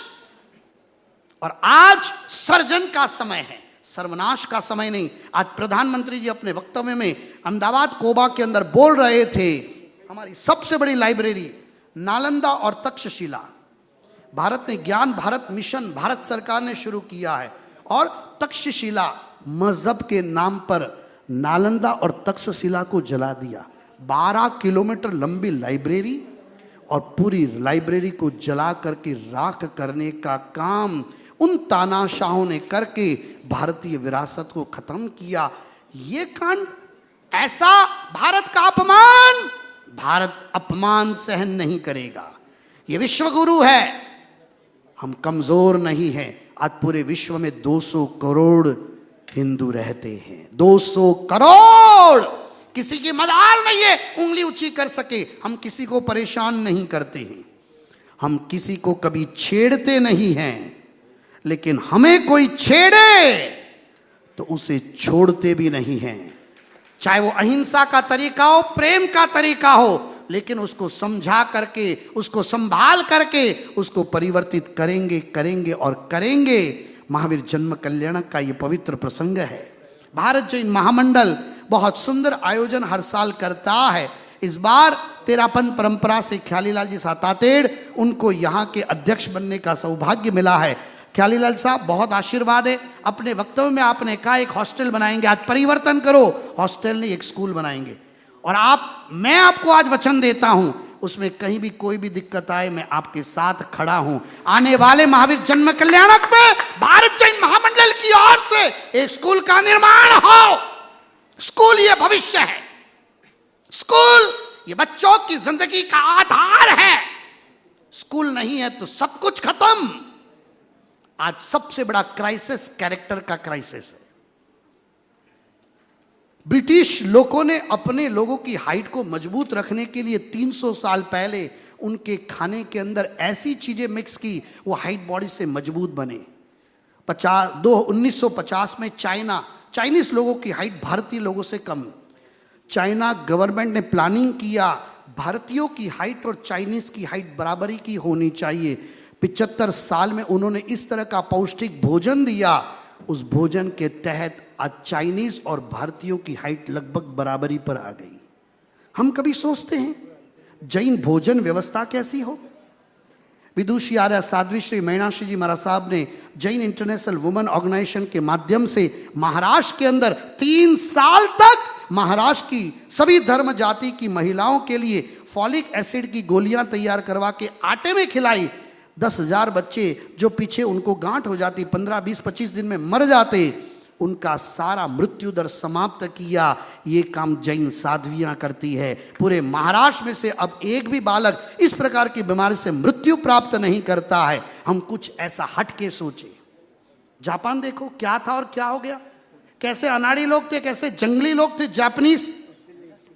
और आज सर्जन का समय है, सर्वनाश का समय नहीं। आज प्रधानमंत्री जी अपने वक्तव्य में अहमदाबाद कोबा के अंदर बोल रहे थे, हमारी सबसे बड़ी लाइब्रेरी नालंदा और तक्षशिला, भारत ने ज्ञान भारत मिशन भारत सरकार ने शुरू किया है, और तक्षशिला मजहब के नाम पर नालंदा और तक्षशिला को जला दिया। 12 किलोमीटर लंबी लाइब्रेरी, और पूरी लाइब्रेरी को जला करके राख करने का काम उन तानाशाहों ने करके भारतीय विरासत को खत्म किया। ये कांड, ऐसा भारत का अपमान, भारत अपमान सहन नहीं करेगा। ये विश्व गुरु है, हम कमजोर नहीं हैं। आज पूरे विश्व में 200 करोड़ हिंदू रहते हैं, 200 करोड़। किसी की मजाल नहीं है उंगली ऊंची कर सके। हम किसी को परेशान नहीं करते हैं, हम किसी को कभी छेड़ते नहीं हैं, लेकिन हमें कोई छेड़े तो उसे छोड़ते भी नहीं हैं। चाहे वो अहिंसा का तरीका हो, प्रेम का तरीका हो, लेकिन उसको समझा करके, उसको संभाल करके उसको परिवर्तित करेंगे करेंगे और करेंगे। महावीर जन्म कल्याणक का ये पवित्र प्रसंग है। भारत जैन महामंडल बहुत सुंदर आयोजन हर साल करता है। इस बार तेरापन परंपरा से ख्यालीलाल जी सातातेड़, उनको यहाँ के अध्यक्ष बनने का सौभाग्य मिला है। ख्यालीलाल साहब, बहुत आशीर्वाद है। अपने वक्तव्य में आपने कहा एक हॉस्टल बनाएंगे, आज परिवर्तन करो, हॉस्टल नहीं एक स्कूल बनाएंगे। और मैं आपको आज वचन देता हूं, उसमें कहीं भी कोई भी दिक्कत आए मैं आपके साथ खड़ा हूं। आने वाले महावीर जन्म कल्याणक में भारत जैन महामंडल की ओर से एक स्कूल का निर्माण हो। स्कूल ये भविष्य है, स्कूल ये बच्चों की जिंदगी का आधार है। स्कूल नहीं है तो सब कुछ खत्म। आज सबसे बड़ा क्राइसिस कैरेक्टर का क्राइसिस है। ब्रिटिश लोगों ने अपने लोगों की हाइट को मजबूत रखने के लिए 300 साल पहले उनके खाने के अंदर ऐसी चीजें मिक्स की वो हाइट बॉडी से मजबूत बने। 1950 में चाइनीज लोगों की हाइट भारतीय लोगों से कम। चाइना गवर्नमेंट ने प्लानिंग किया भारतीयों की हाइट और चाइनीज की हाइट बराबरी की होनी चाहिए। 75 साल में उन्होंने इस तरह का पौष्टिक भोजन दिया, उस भोजन के तहत आज चाइनीज और भारतीयों की हाइट लगभग बराबरी पर आ गई। हम कभी सोचते हैं जैन भोजन व्यवस्था कैसी हो? विदुषी आर्य साध्वी श्री मीनाक्षी जी महाराज साहब ने जैन इंटरनेशनल वुमेन ऑर्गेनाइजेशन के माध्यम से महाराष्ट्र के अंदर 3 साल तक महाराष्ट्र की सभी धर्म जाति की महिलाओं के लिए फॉलिक एसिड की गोलियां तैयार करवा के आटे में खिलाई। 10,000 बच्चे जो पीछे उनको गांठ हो जाती, 15, 20, 25 दिन में मर जाते, उनका सारा मृत्यु दर समाप्त किया। ये काम जैन साध्वियां करती है। पूरे महाराष्ट्र में से अब एक भी बालक इस प्रकार की बीमारी से मृत्यु प्राप्त नहीं करता है। हम कुछ ऐसा हट के सोचे। जापान देखो क्या था और क्या हो गया, कैसे अनाड़ी लोग थे, कैसे जंगली लोग थे जापानीज।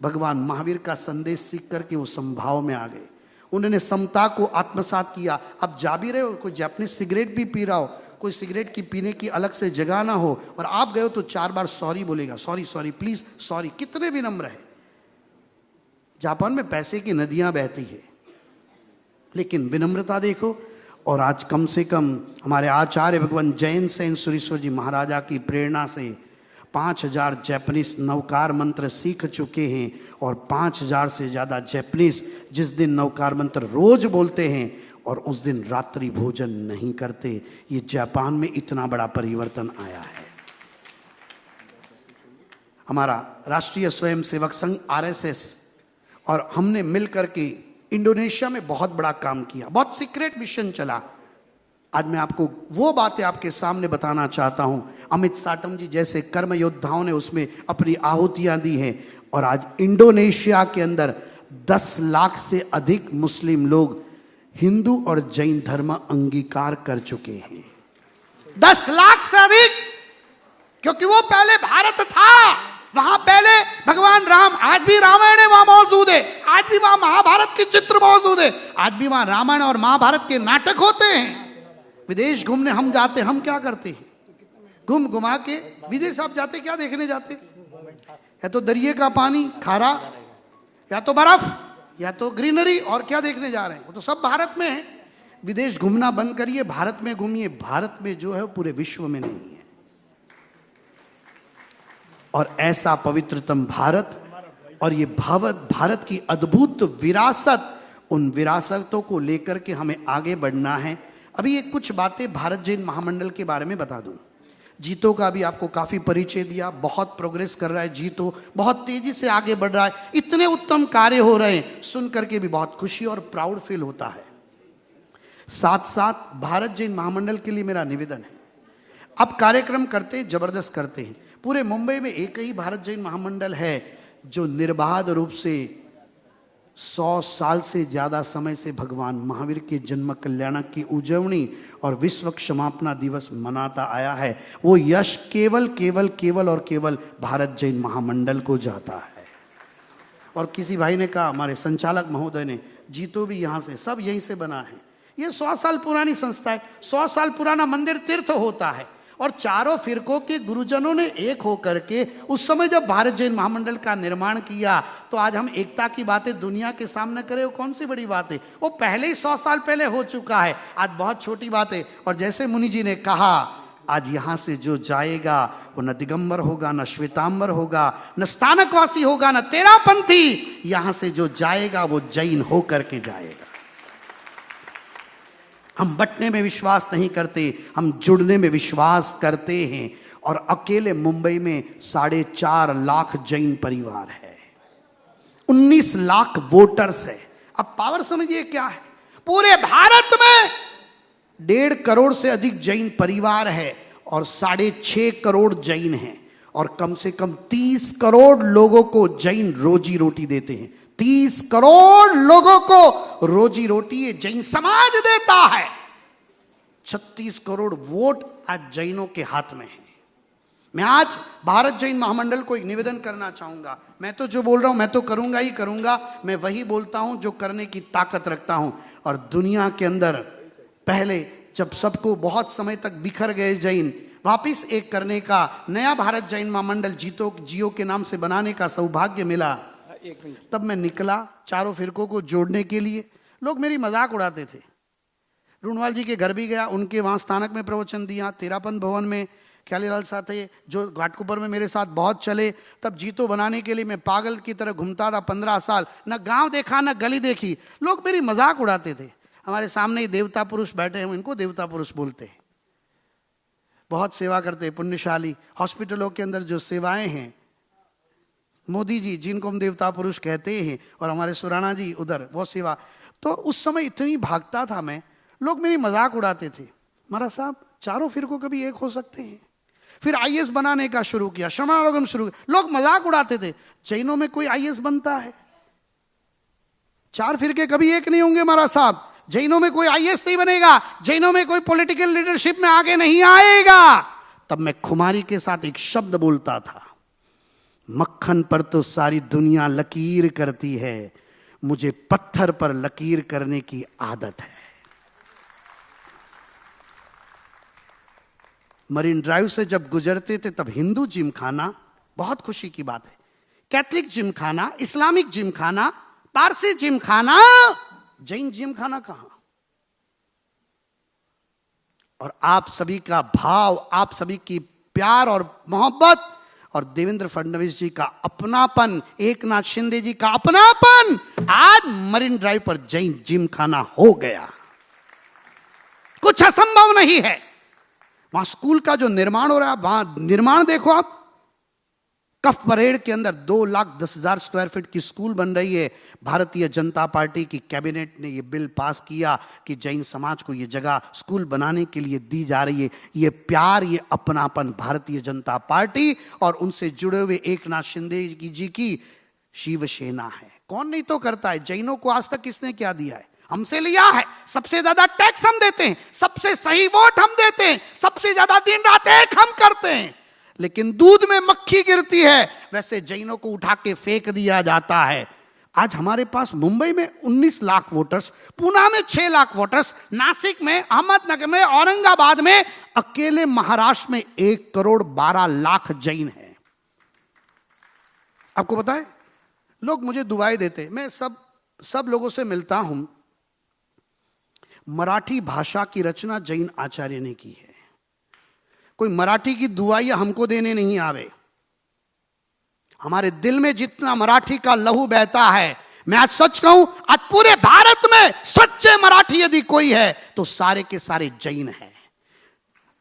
भगवान महावीर का संदेश सीख करके वो संभाव में आ गए। उन्होंने समता को आत्मसात किया। अब जा भी रहे हो, कोई जापानीज सिगरेट भी पी रहा हो, कोई सिगरेट की पीने की अलग से जगह ना हो, और आप गए हो तो 4 बार सॉरी बोलेगा, सॉरी सॉरी प्लीज सॉरी। कितने विनम्र है। जापान में पैसे की नदियां बहती है, लेकिन विनम्रता देखो। और आज कम से कम हमारे आचार्य भगवान जैन सेन सुरेश्वर जी महाराजा की प्रेरणा से 5,000 जैपनीज नवकार मंत्र सीख चुके हैं, और 5,000 से ज़्यादा जैपनीज जिस दिन नवकार मंत्र रोज बोलते हैं और उस दिन रात्रि भोजन नहीं करते। ये जापान में इतना बड़ा परिवर्तन आया है। हमारा राष्ट्रीय स्वयंसेवक संघ RSS और हमने मिलकर के इंडोनेशिया में बहुत बड़ा काम किया, बहुत सीक्रेट मिशन चला। आज मैं आपको वो बातें आपके सामने बताना चाहता हूं। अमित साटम जी जैसे कर्म योद्धाओं ने उसमें अपनी आहुतियां दी हैं, और आज इंडोनेशिया के अंदर 10 लाख से अधिक मुस्लिम लोग हिंदू और जैन धर्म अंगीकार कर चुके हैं। 10 लाख से अधिक, क्योंकि वो पहले भारत था, वहां पहले भगवान राम, आज भी रामायण है वहां मौजूद है, आज भी वहां महाभारत के चित्र मौजूद है, आज भी वहां रामायण और महाभारत के नाटक होते हैं। विदेश घूमने हम जाते, हम क्या करते हैं? घूम घुमा के विदेश आप जाते, क्या देखने जाते? या तो दरिये का पानी खारा, या तो बर्फ, या तो ग्रीनरी, और क्या देखने जा रहे हैं? वो तो सब भारत में है। विदेश घूमना बंद करिए, भारत में घूमिए। भारत में जो है पूरे विश्व में नहीं है। और ऐसा पवित्रतम भारत, और ये भारत की अद्भुत विरासत, उन विरासतों को लेकर के हमें आगे बढ़ना है। अभी ये कुछ बातें भारत जैन महामंडल के बारे में बता दूं। जीतो का भी आपको काफी परिचय दिया, बहुत प्रोग्रेस कर रहा है जीतो, बहुत तेजी से आगे बढ़ रहा है, इतने उत्तम कार्य हो रहे हैं, सुन करके भी बहुत खुशी और प्राउड फील होता है। साथ साथ भारत जैन महामंडल के लिए मेरा निवेदन है, अब कार्यक्रम करते हैं, जबरदस्त करते हैं। पूरे मुंबई में एक ही भारत जैन महामंडल है जो निर्बाध रूप से 100 साल से ज्यादा समय से भगवान महावीर के जन्म कल्याणक की उजवनी और विश्व क्षमापना दिवस मनाता आया है। वो यश केवल केवल केवल और केवल भारत जैन महामंडल को जाता है। और किसी भाई ने कहा, हमारे संचालक महोदय ने, जीतो भी यहाँ से, सब यहीं से बना है। ये 100 साल पुरानी संस्था है, 100 साल पुराना मंदिर तीर्थ होता है। और चारों फिरकों के गुरुजनों ने एक होकर के उस समय जब भारत जैन महामंडल का निर्माण किया, तो आज हम एकता की बातें दुनिया के सामने करें, वो कौन सी बड़ी बात है? वो पहले ही 100 साल पहले हो चुका है, आज बहुत छोटी बात है। और जैसे मुनि जी ने कहा, आज यहां से जो जाएगा वो न दिगंबर होगा, न श्वेतांबर होगा, न स्थानकवासी होगा, न तेरापंथी। यहां से जो जाएगा वो जैन होकर के जाएगा। हम बंटने में विश्वास नहीं करते, हम जुड़ने में विश्वास करते हैं। और अकेले मुंबई में 4.5 लाख जैन परिवार है, 19 लाख वोटर्स है। अब पावर समझिए क्या है, पूरे भारत में 1.5 करोड़ से अधिक जैन परिवार है और 6.5 करोड़ जैन हैं। और कम से कम 30 करोड़ लोगों को जैन रोजी रोटी देते हैं। 30 करोड़ लोगों को रोजी रोटी ये जैन समाज देता है। 36 करोड़ वोट आज जैनों के हाथ में है। मैं आज भारत जैन महामंडल को एक निवेदन करना चाहूंगा। मैं तो जो बोल रहा हूं मैं तो करूंगा ही करूंगा। मैं वही बोलता हूं जो करने की ताकत रखता हूं। और दुनिया के अंदर पहले जब सबको बहुत समय तक बिखर गए जैन, वापिस एक करने का नया भारत जैन महामंडल जियो के नाम से बनाने का सौभाग्य मिला, तब मैं निकला चारों फिरकों को जोड़ने के लिए। लोग मेरी मजाक उड़ाते थे। रूणवाल जी के घर भी गया, उनके वहाँ स्थानक में प्रवचन दिया। तेरापंथ भवन में ख्यालीलाल साहब थे जो घाटकोपर में मेरे साथ बहुत चले। तब जीतो बनाने के लिए मैं पागल की तरह घूमता था 15 साल, न गांव देखा न गली देखी। लोग मेरी मजाक उड़ाते थे। हमारे सामने ही देवता पुरुष बैठे हैं, इनको देवता पुरुष बोलते हैं, बहुत सेवा करते हैं, पुण्यशाली। हॉस्पिटलों के अंदर जो सेवाएं हैं, मोदी जी जिनको हम देवता पुरुष कहते हैं, और हमारे सुराणा जी उधर वो सेवा। तो उस समय इतनी भागता था मैं, लोग मेरी मजाक उड़ाते थे। महाराज साहब चारों फिरकों कभी एक हो सकते हैं। फिर आईएएस बनाने का शुरू किया, शरणागम शुरू, लोग मजाक उड़ाते थे, जैनों में कोई आईएएस बनता है? 4 फिरके कभी एक नहीं होंगे महाराज साहब। जैनों में कोई आईएएस नहीं बनेगा, जैनों में कोई पॉलिटिकल लीडरशिप में आगे नहीं आएगा। तब मैं खुमारी के साथ एक शब्द बोलता था, मक्खन पर तो सारी दुनिया लकीर करती है, मुझे पत्थर पर लकीर करने की आदत है। मरीन ड्राइव से जब गुजरते थे तब हिंदू जिम खाना, बहुत खुशी की बात है, कैथलिक जिम खाना, इस्लामिक जिम खाना, पारसी जिम खाना, जैन जिम खाना कहां? और आप सभी का भाव, आप सभी की प्यार और मोहब्बत, और देवेंद्र फडणवीस जी का अपनापन, एकनाथ शिंदे जी का अपनापन, आज मरीन ड्राइव पर जैन जिम खाना हो गया। कुछ असंभव नहीं है। वहां स्कूल का जो निर्माण हो रहा है, वहां निर्माण देखो आप, कफ परेड के अंदर 2,10,000 स्क्वायर फीट की स्कूल बन रही है। भारतीय जनता पार्टी की कैबिनेट ने ये बिल पास किया कि जैन समाज को ये जगह स्कूल बनाने के लिए दी जा रही है। ये प्यार, ये अपनापन भारतीय जनता पार्टी और उनसे जुड़े हुए एकनाथ शिंदे जी की शिवसेना है। कौन नहीं तो करता है। जैनों को आज तक किसने क्या दिया है? हमसे लिया है। सबसे ज्यादा टैक्स हम देते हैं, सबसे सही वोट हम देते हैं, सबसे ज्यादा दिन रात एक हम करते हैं। लेकिन दूध में मक्खी गिरती है, वैसे जैनों को उठा के फेंक दिया जाता है। आज हमारे पास मुंबई में 19 लाख वोटर्स, पूना में 6 लाख वोटर्स, नासिक में, अहमदनगर में, औरंगाबाद में, अकेले महाराष्ट्र में 1 करोड़ 12 लाख जैन है। आपको पता है, लोग मुझे दुआएं देते, मैं सब लोगों से मिलता हूं। मराठी भाषा की रचना जैन आचार्य ने की है। कोई मराठी की दुआइयां हमको देने नहीं आवे। हमारे दिल में जितना मराठी का लहू बहता है, मैं आज सच कहूं, आज पूरे भारत में सच्चे मराठी यदि कोई है तो सारे के सारे जैन हैं।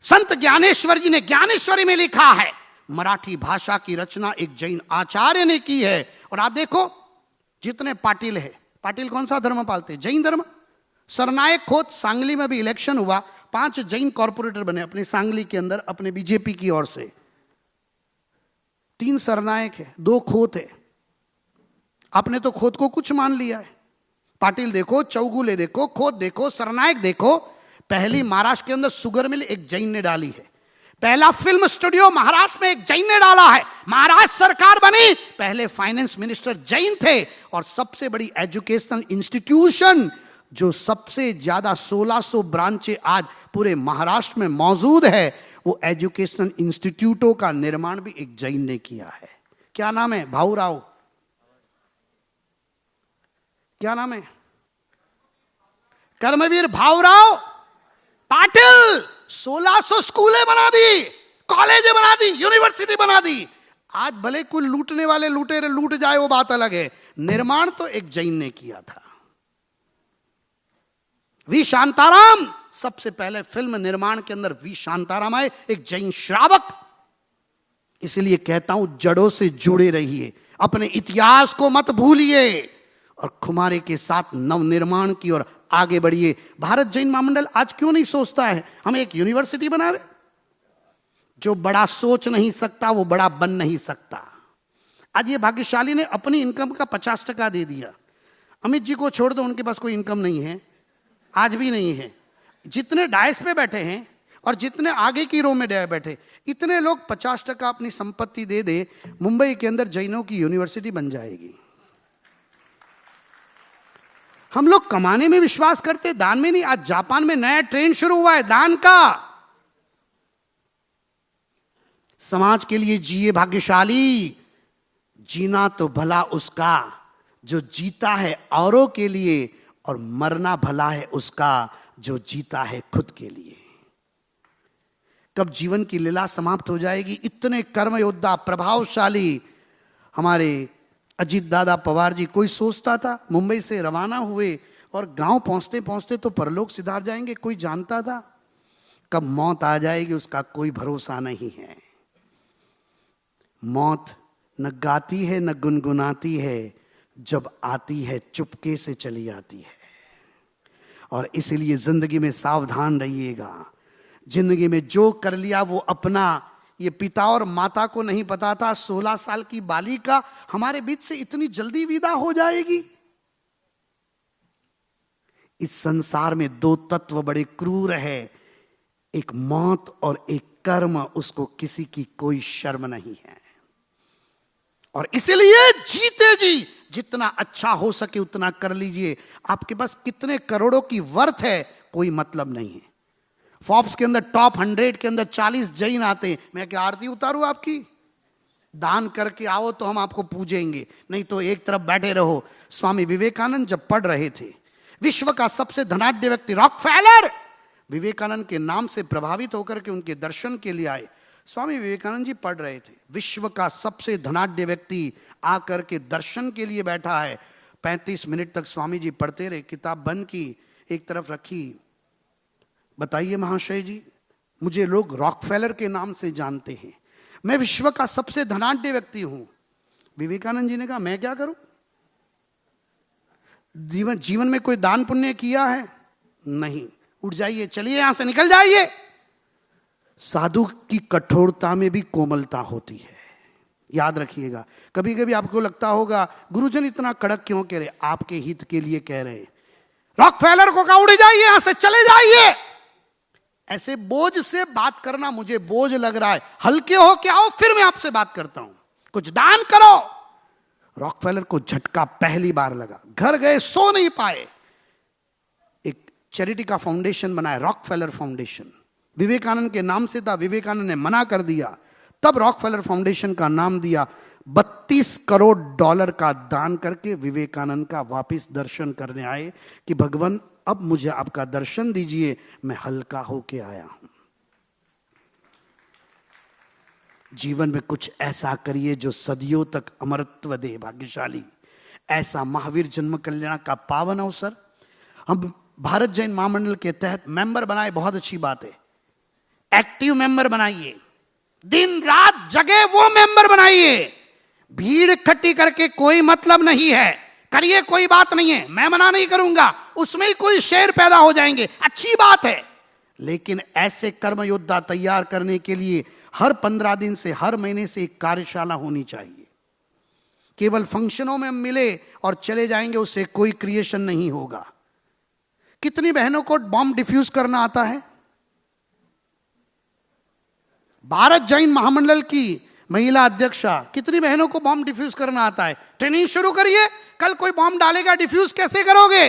संत ज्ञानेश्वर जी ने ज्ञानेश्वरी में लिखा है, मराठी भाषा की रचना एक जैन आचार्य ने की है। और आप देखो जितने पाटिल है, पाटिल कौन सा धर्म पालते? जैन धर्म। सरनायक खोत सांगली में भी इलेक्शन हुआ, 5 जैन कॉर्पोरेटर बने अपने सांगली के अंदर, अपने बीजेपी की ओर से। 3 सरनायक है, 2 खोत है। आपने तो खोत को कुछ मान लिया है। पाटिल देखो, चौगुले देखो, खोत देखो, सरनायक देखो। पहली महाराष्ट्र के अंदर शुगर मिल एक जैन ने डाली है। पहला फिल्म स्टूडियो महाराष्ट्र में एक जैन ने डाला है। महाराष्ट्र सरकार बनी, पहले फाइनेंस मिनिस्टर जैन थे। और सबसे बड़ी एजुकेशनल इंस्टीट्यूशन जो सबसे ज्यादा 1600 ब्रांचें आज पूरे महाराष्ट्र में मौजूद है, वो एजुकेशनल इंस्टीट्यूटों का निर्माण भी एक जैन ने किया है। क्या नाम है? भाऊराव। क्या नाम है? कर्मवीर भाऊराव पाटिल। 1600 स्कूलें बना दी, कॉलेजें बना दी, यूनिवर्सिटी बना दी। आज भले कोई लूटने वाले लुटेरे लूट जाए, वो बात अलग है, निर्माण तो एक जैन ने किया था। वी शांताराम, सबसे पहले फिल्म निर्माण के अंदर वी शांताराम आए, एक जैन श्रावक। इसलिए कहता हूं, जड़ों से जुड़े रहिए, अपने इतिहास को मत भूलिए और खुमारे के साथ नवनिर्माण की ओर आगे बढ़िए। भारत जैन महामंडल आज क्यों नहीं सोचता है हम एक यूनिवर्सिटी बनावे? जो बड़ा सोच नहीं सकता वो बड़ा बन नहीं सकता। आज ये भाग्यशाली ने अपनी इनकम का 50% दे दिया। अमित जी को छोड़ दो, उनके पास कोई इनकम नहीं है, आज भी नहीं है। जितने डायस पे बैठे हैं और जितने आगे की रो में बैठे, इतने लोग 50% अपनी संपत्ति दे दे, मुंबई के अंदर जैनों की यूनिवर्सिटी बन जाएगी। हम लोग कमाने में विश्वास करते, दान में नहीं। आज जापान में नया ट्रेंड शुरू हुआ है दान का। समाज के लिए जिए भाग्यशाली। जीना तो भला उसका जो जीता है औरों के लिए, और मरना भला है उसका जो जीता है खुद के लिए। कब जीवन की लीला समाप्त हो जाएगी? इतने कर्म योद्धा प्रभावशाली हमारे अजीत दादा पवार जी, कोई सोचता था? मुंबई से रवाना हुए और गांव पहुंचते पहुंचते तो परलोक सिधार जाएंगे, कोई जानता था? कब मौत आ जाएगी उसका कोई भरोसा नहीं है। मौत न गाती है न गुनगुनाती है, जब आती है चुपके से चली आती है। और इसीलिए जिंदगी में सावधान रहिएगा। जिंदगी में जो कर लिया वो अपना। ये पिता और माता को नहीं पता था 16 साल की बालिका हमारे बीच से इतनी जल्दी विदा हो जाएगी। इस संसार में 2 तत्व बड़े क्रूर है, एक मौत और एक कर्म। उसको किसी की कोई शर्म नहीं है। और इसलिए जीते जी जितना अच्छा हो सके उतना कर लीजिए। आपके पास कितने करोड़ों की वर्थ है कोई मतलब नहीं है। फॉर्ब्स के अंदर टॉप 100 के अंदर 40 जैन आते हैं। मैं क्या आरती उतारूं आपकी? दान करके आओ तो हम आपको पूजेंगे, नहीं तो एक तरफ बैठे रहो। स्वामी विवेकानंद जब पढ़ रहे थे, विश्व का सबसे धनाढ्य व्यक्ति रॉकफेलर विवेकानंद के नाम से प्रभावित होकर के उनके दर्शन के लिए आए। स्वामी विवेकानंद जी पढ़ रहे थे, विश्व का सबसे धनाढ्य व्यक्ति आकर के दर्शन के लिए बैठा है। 35 मिनट तक स्वामी जी पढ़ते रहे, किताब बंद की, एक तरफ रखी। बताइए महाशय जी, मुझे लोग रॉकफेलर के नाम से जानते हैं, मैं विश्व का सबसे धनाढ्य व्यक्ति हूं। विवेकानंद जी ने कहा, मैं क्या करूं? जीवन में कोई दान पुण्य किया है? नहीं। उठ जाइए, चलिए यहां से निकल जाइए। साधु की कठोरता में भी कोमलता होती है, याद रखिएगा। कभी कभी आपको लगता होगा गुरुजन इतना कड़क क्यों कह रहे? आपके हित के लिए कह रहे। रॉकफेलर को कहा, उठ जाइए यहां से, चले जाइए। ऐसे बोझ से बात करना मुझे बोझ लग रहा है। हल्के हो के आओ, फिर मैं आपसे बात करता हूं। कुछ दान करो। रॉकफेलर को झटका पहली बार लगा। घर गए, सो नहीं पाए। एक चैरिटी का फाउंडेशन बनाया, रॉकफेलर फाउंडेशन। विवेकानंद के नाम से था, विवेकानंद ने मना कर दिया। तब रॉकफेलर फाउंडेशन का नाम दिया। 32 करोड़ डॉलर का दान करके विवेकानंद का वापस दर्शन करने आए कि भगवान अब मुझे आपका दर्शन दीजिए, मैं हल्का होके आया हूं। जीवन में कुछ ऐसा करिए जो सदियों तक अमरत्व दे। भाग्यशाली ऐसा महावीर जन्म कल्याण का पावन अवसर हम भारत जैन महामंडल के तहत मेंबर बनाए, बहुत अच्छी बात है। एक्टिव मेंबर बनाइए, दिन रात जगे वो मेंबर बनाइए। भीड़ इकट्ठी करके कोई मतलब नहीं है, करिए कोई बात नहीं है, मैं मना नहीं करूंगा, उसमें ही कोई शेर पैदा हो जाएंगे, अच्छी बात है। लेकिन ऐसे कर्म योद्धा तैयार करने के लिए हर 15 दिन से, हर महीने से एक कार्यशाला होनी चाहिए। केवल फंक्शनों में मिले और चले जाएंगे, उससे कोई क्रिएशन नहीं होगा। कितनी बहनों को बॉम्ब डिफ्यूज करना आता है? भारत जैन महामंडल की महिला अध्यक्षा, कितनी बहनों को बॉम्ब डिफ्यूज करना आता है? ट्रेनिंग शुरू करिए, कल कोई बॉम्ब डालेगा, डिफ्यूज कैसे करोगे?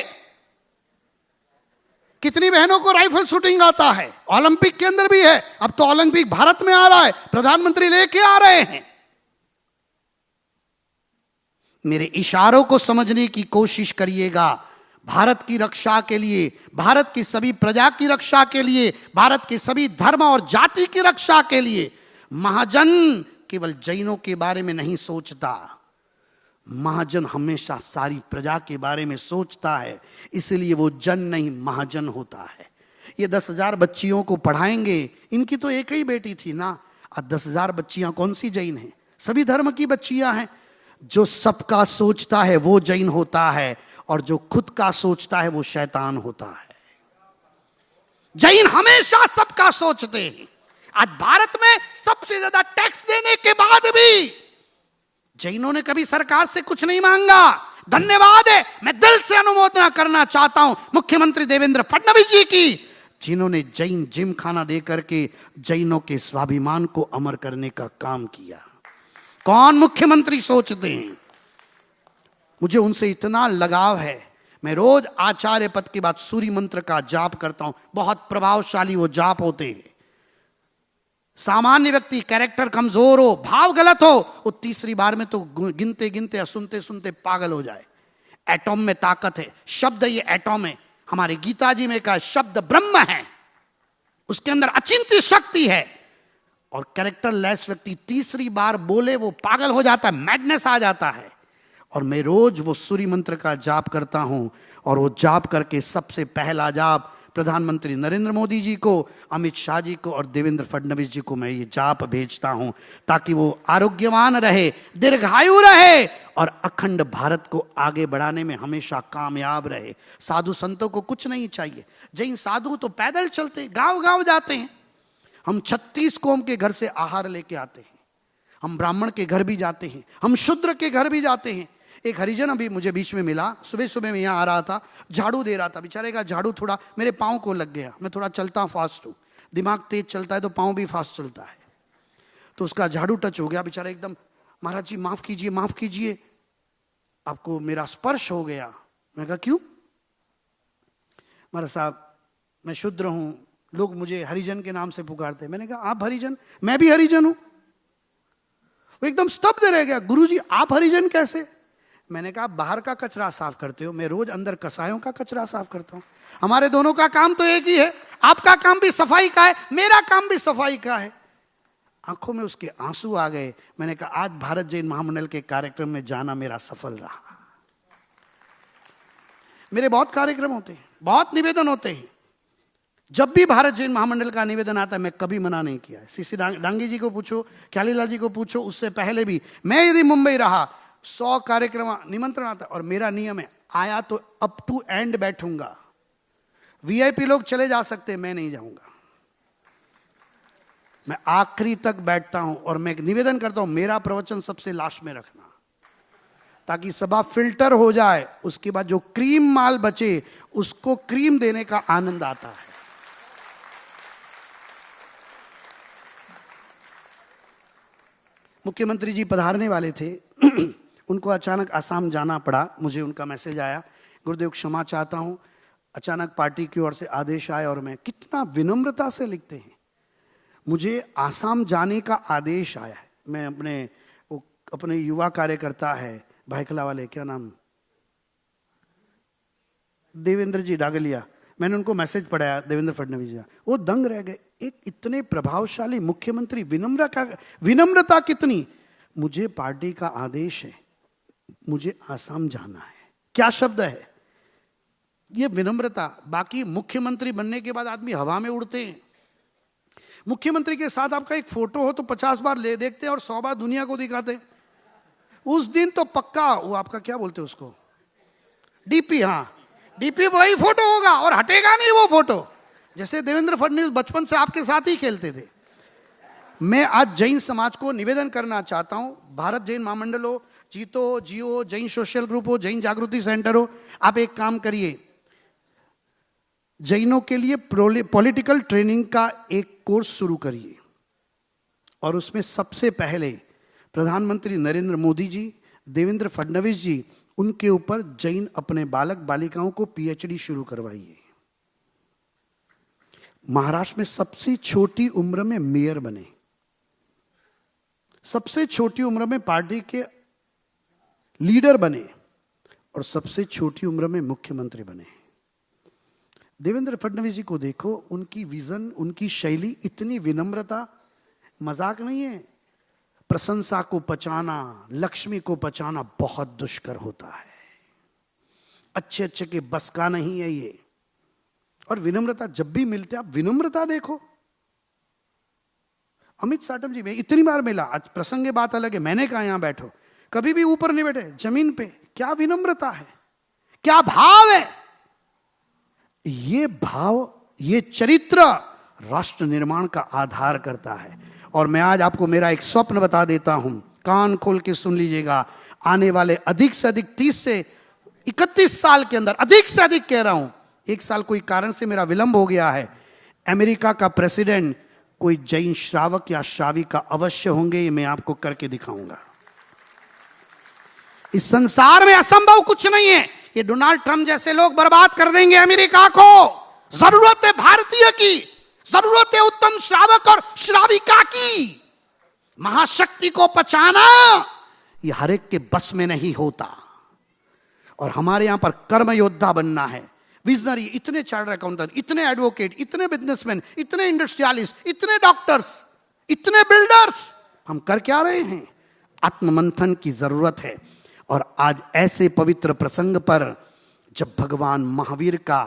कितनी बहनों को राइफल शूटिंग आता है? ओलंपिक के अंदर भी है, अब तो ओलंपिक भारत में आ रहा है, प्रधानमंत्री लेके आ रहे हैं। मेरे इशारों को समझने की कोशिश करिएगा। भारत की रक्षा के लिए, भारत की सभी प्रजा की रक्षा के लिए, भारत के सभी धर्म और जाति की रक्षा के लिए महाजन केवल जैनों के बारे में नहीं सोचता, महाजन हमेशा सारी प्रजा के बारे में सोचता है, इसलिए वो जन नहीं महाजन होता है। ये 10,000 बच्चियों को पढ़ाएंगे, इनकी तो एक ही बेटी थी ना, अब 10,000 बच्चियां कौन सी जैन हैं? सभी धर्म की बच्चियां हैं। जो सबका सोचता है वो जैन होता है, और जो खुद का सोचता है वो शैतान होता है। जैन हमेशा सबका सोचते हैं। आज भारत में सबसे ज्यादा टैक्स देने के बाद भी जैनों ने कभी सरकार से कुछ नहीं मांगा। धन्यवाद है, मैं दिल से अनुमोदना करना चाहता हूं मुख्यमंत्री देवेंद्र फडणवीस जी की, जिन्होंने जैन जिम खाना दे करके जैनों के स्वाभिमान को अमर करने का काम किया। कौन मुख्यमंत्री सोचते हैं? मुझे उनसे इतना लगाव है। मैं रोज आचार्य पद के बाद सूर्य मंत्र का जाप करता हूं, बहुत प्रभावशाली वो जाप होते हैं। सामान्य व्यक्ति कैरेक्टर कमजोर हो, भाव गलत हो, वो तीसरी बार में तो गिनते गिनते या सुनते सुनते पागल हो जाए। एटॉम में ताकत है, शब्द ये एटॉम है। हमारे गीता जी में कहा शब्द ब्रह्म है, उसके अंदर अचिंत्य शक्ति है। और कैरेक्टर लेस व्यक्ति तीसरी बार बोले वो पागल हो जाता है, मैडनेस आ जाता है। और मैं रोज वो सूर्य मंत्र का जाप करता हूं, और वो जाप करके सबसे पहला जाप प्रधानमंत्री नरेंद्र मोदी जी को, अमित शाह जी को और देवेंद्र फडणवीस जी को मैं ये जाप भेजता हूं, ताकि वो आरोग्यवान रहे, दीर्घायु रहे और अखंड भारत को आगे बढ़ाने में हमेशा कामयाब रहे। साधु संतों को कुछ नहीं चाहिए। जैन साधु तो पैदल चलते, गांव गांव जाते हैं। हम 36 कौम के घर से आहार लेके आते हैं, हम ब्राह्मण के घर भी जाते हैं, हम शूद्र के घर भी जाते हैं। एक हरिजन अभी मुझे बीच में मिला, सुबह सुबह मैं यहाँ आ रहा था, झाड़ू दे रहा था। बेचारे का झाड़ू थोड़ा मेरे पाँव को लग गया। मैं थोड़ा चलता फास्ट हूँ, दिमाग तेज चलता है तो पाँव भी फास्ट चलता है, तो उसका झाड़ू टच हो गया। बेचारा एकदम, महाराज जी माफ कीजिए, माफ कीजिए, आपको मेरा स्पर्श हो गया। मैं कहा क्यों? महाराज साहब मैं शूद्र हूँ, लोग मुझे हरिजन के नाम से पुकारते। मैंने कहा आप हरिजन? मैं भी हरिजन हूं। वो एकदम स्तब्ध रह गया, गुरुजी आप हरिजन कैसे? मैंने कहा बाहर का कचरा साफ करते हो, मैं रोज अंदर कसायों का कचरा साफ करता हूं। हमारे दोनों का काम तो एक ही है, आपका काम भी सफाई का है, मेरा काम भी सफाई का है। आंखों में उसके आंसू आ गए। मैंने कहा आज भारत जैन महामंडल के कार्यक्रम में जाना मेरा सफल रहा। मेरे बहुत कार्यक्रम होते हैं, बहुत निवेदन होते हैं। जब भी भारत जैन महामंडल का निवेदन आता है मैं कभी मना नहीं किया है। सीसी डांगी जी को पूछो, ख्यालीलाल जी को पूछो, उससे पहले भी मैं यदि मुंबई रहा 100 कार्यक्रम निमंत्रण आता और मेरा नियम है आया तो अप टू एंड बैठूंगा। वीआईपी लोग चले जा सकते, मैं नहीं जाऊंगा, मैं आखिरी तक बैठता हूं। और मैं एक निवेदन करता हूं मेरा प्रवचन सबसे लास्ट में रखना, ताकि सभा फिल्टर हो जाए, उसके बाद जो क्रीम माल बचे उसको क्रीम देने का आनंद आता है। मुख्यमंत्री जी पधारने वाले थे, उनको अचानक आसाम जाना पड़ा। मुझे उनका मैसेज आया, गुरुदेव क्षमा चाहता हूं, अचानक पार्टी की ओर से आदेश आया। और मैं, कितना विनम्रता से लिखते हैं, मुझे आसाम जाने का आदेश आया है। मैं अपने युवा कार्यकर्ता है भाईखला वाले, क्या नाम, देवेंद्र जी डागलिया, मैंने उनको मैसेज पढ़ाया, देवेंद्र फडणवीस जी, वो दंग रह गए। एक इतने प्रभावशाली मुख्यमंत्री, विनम्रता कितनी। मुझे पार्टी का आदेश है, मुझे आसाम जाना है। क्या शब्द है ये? विनम्रता। बाकी मुख्यमंत्री बनने के बाद आदमी हवा में उड़ते हैं। मुख्यमंत्री के साथ आपका एक फोटो हो तो 50 बार ले देखते हैं और 100 बार दुनिया को दिखाते हैं। उस दिन तो पक्का वो आपका क्या बोलते हैं उसको, डीपी। हाँ, डीपी वही फोटो होगा और हटेगा नहीं वो फोटो। जैसे देवेंद्र फडणवीस बचपन से आपके साथ ही खेलते थे। मैं आज जैन समाज को निवेदन करना चाहता हूं, भारत जैन महामंडल हो, जीतो, जियो, जैन सोशल ग्रुप हो, जैन जागृति सेंटर हो, आप एक काम करिए, जैनों के लिए पॉलिटिकल ट्रेनिंग का एक कोर्स शुरू करिए और उसमें सबसे पहले प्रधानमंत्री नरेंद्र मोदी जी, देवेंद्र फडणवीस जी, उनके ऊपर जैन अपने बालक बालिकाओं को पीएचडी शुरू करवाइए। महाराष्ट्र में सबसे छोटी उम्र में मेयर बने, सबसे छोटी उम्र में पार्टी के लीडर बने और सबसे छोटी उम्र में मुख्यमंत्री बने। देवेंद्र फडणवीस जी को देखो, उनकी विजन, उनकी शैली, इतनी विनम्रता, मजाक नहीं है। प्रशंसा को पचाना, लक्ष्मी को पचाना बहुत दुष्कर होता है। अच्छे अच्छे के बस का नहीं है ये। और विनम्रता जब भी मिलते आप विनम्रता देखो। अमित साटम जी, मैं इतनी बार मिला, आज प्रसंग की बात अलग है, मैंने कहा यहां बैठो, कभी भी ऊपर नहीं बैठे, जमीन पे। क्या विनम्रता है, क्या भाव है। ये भाव, ये चरित्र राष्ट्र निर्माण का आधार करता है। और मैं आज आपको मेरा एक स्वप्न बता देता हूं, कान खोल के सुन लीजिएगा। आने वाले अधिक से अधिक 30 से 31 साल के अंदर, अधिक से अधिक कह रहा हूं, एक साल कोई कारण से मेरा विलंब हो गया है, अमेरिका का प्रेसिडेंट कोई जैन श्रावक या श्राविका अवश्य होंगे। ये मैं आपको करके दिखाऊंगा। इस संसार में असंभव कुछ नहीं है। ये डोनाल्ड ट्रंप जैसे लोग बर्बाद कर देंगे अमेरिका को। जरूरत है भारतीय की, जरूरत है उत्तम श्रावक और श्राविका की। महाशक्ति को पचाना ये हर एक के बस में नहीं होता। और हमारे यहां पर कर्म योद्धा बनना है, विजनरी। इतने चार्टर्ड अकाउंटेंट, इतने एडवोकेट, इतने बिजनेसमैन, इतने इंडस्ट्रियलिस्ट, इतने डॉक्टर्स, इतने बिल्डर्स, हम कर क्या रहे हैं? आत्ममंथन की जरूरत है। और आज ऐसे पवित्र प्रसंग पर जब भगवान महावीर का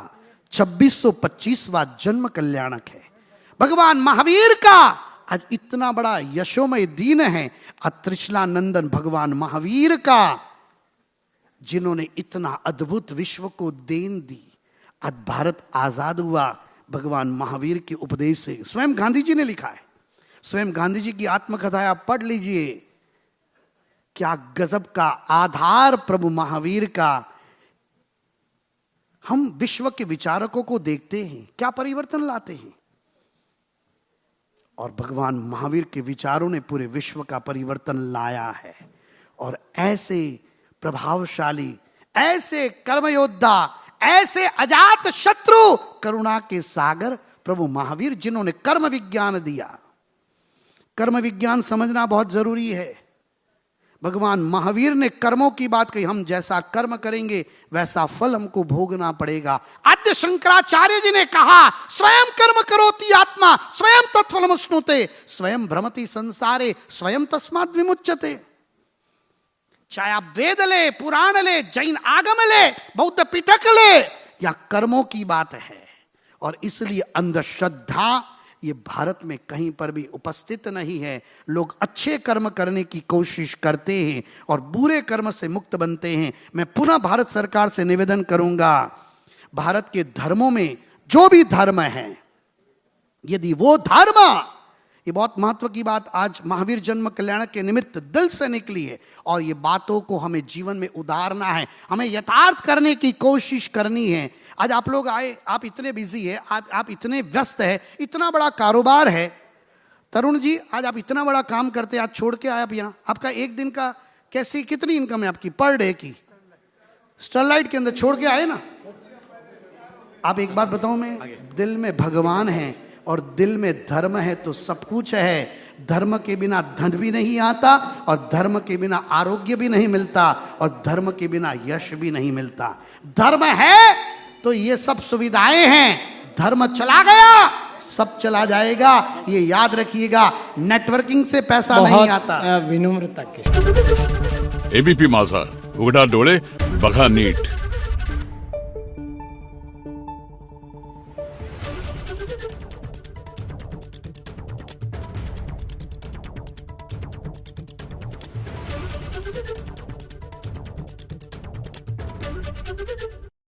2625वां जन्म कल्याणक है, भगवान महावीर का आज इतना बड़ा यशोमय दिन है, त्रिशला नंदन भगवान महावीर का, जिन्होंने इतना अद्भुत विश्व को देन दी। आज भारत आजाद हुआ भगवान महावीर के उपदेश से। स्वयं गांधी जी ने लिखा है, स्वयं गांधी जी की आत्मकथा आप पढ़ लीजिए। क्या गजब का आधार प्रभु महावीर का। हम विश्व के विचारकों को देखते हैं, क्या परिवर्तन लाते हैं। और भगवान महावीर के विचारों ने पूरे विश्व का परिवर्तन लाया है। और ऐसे प्रभावशाली, ऐसे कर्मयोद्धा, ऐसे अजात शत्रु, करुणा के सागर प्रभु महावीर, जिन्होंने कर्म विज्ञान दिया। कर्म विज्ञान समझना बहुत जरूरी है। भगवान महावीर ने कर्मों की बात कही, हम जैसा कर्म करेंगे वैसा फल हमको भोगना पड़ेगा। आद्य शंकराचार्य जी ने कहा, स्वयं कर्म करोति आत्मा स्वयं तत्फलमश्नुते, स्वयं भ्रमति संसारे स्वयं तस्माद् विमुच्यते। चाहे आप वेद ले, पुराण ले, जैन आगम ले, बौद्ध पिटक ले, या कर्मों की बात है। और इसलिए अंधश्रद्धा ये भारत में कहीं पर भी उपस्थित नहीं है। लोग अच्छे कर्म करने की कोशिश करते हैं और बुरे कर्म से मुक्त बनते हैं। मैं पुनः भारत सरकार से निवेदन करूंगा, भारत के धर्मों में जो भी धर्म है, यदि वो धर्म, ये बहुत महत्व की बात आज महावीर जन्म कल्याण के निमित्त दिल से निकली है, और ये बातों को हमें जीवन में उतारना है, हमें यथार्थ करने की कोशिश करनी है। आज आप लोग आए, आप इतने बिजी है, आप इतने व्यस्त है, इतना बड़ा कारोबार है। तरुण जी, आज आप इतना बड़ा काम करते, आज छोड़ के आए आप यहाँ। आपका एक दिन का कैसी, कितनी इनकम है आपकी पर डे की? स्टरलाइट के अंदर छोड़ के आए ना। आप एक बात बताऊं, मैं दिल में भगवान है और दिल में धर्म है तो सब कुछ है। धर्म के बिना धन भी नहीं आता, और धर्म के बिना आरोग्य भी नहीं मिलता, और धर्म के बिना यश भी नहीं मिलता। धर्म है तो ये सब सुविधाएं हैं, धर्म चला गया सब चला जाएगा। ये याद रखिएगा, नेटवर्किंग से पैसा नहीं आता। विनम्रता के। एबीपी माझा, उघडा डोळे बघा नीट.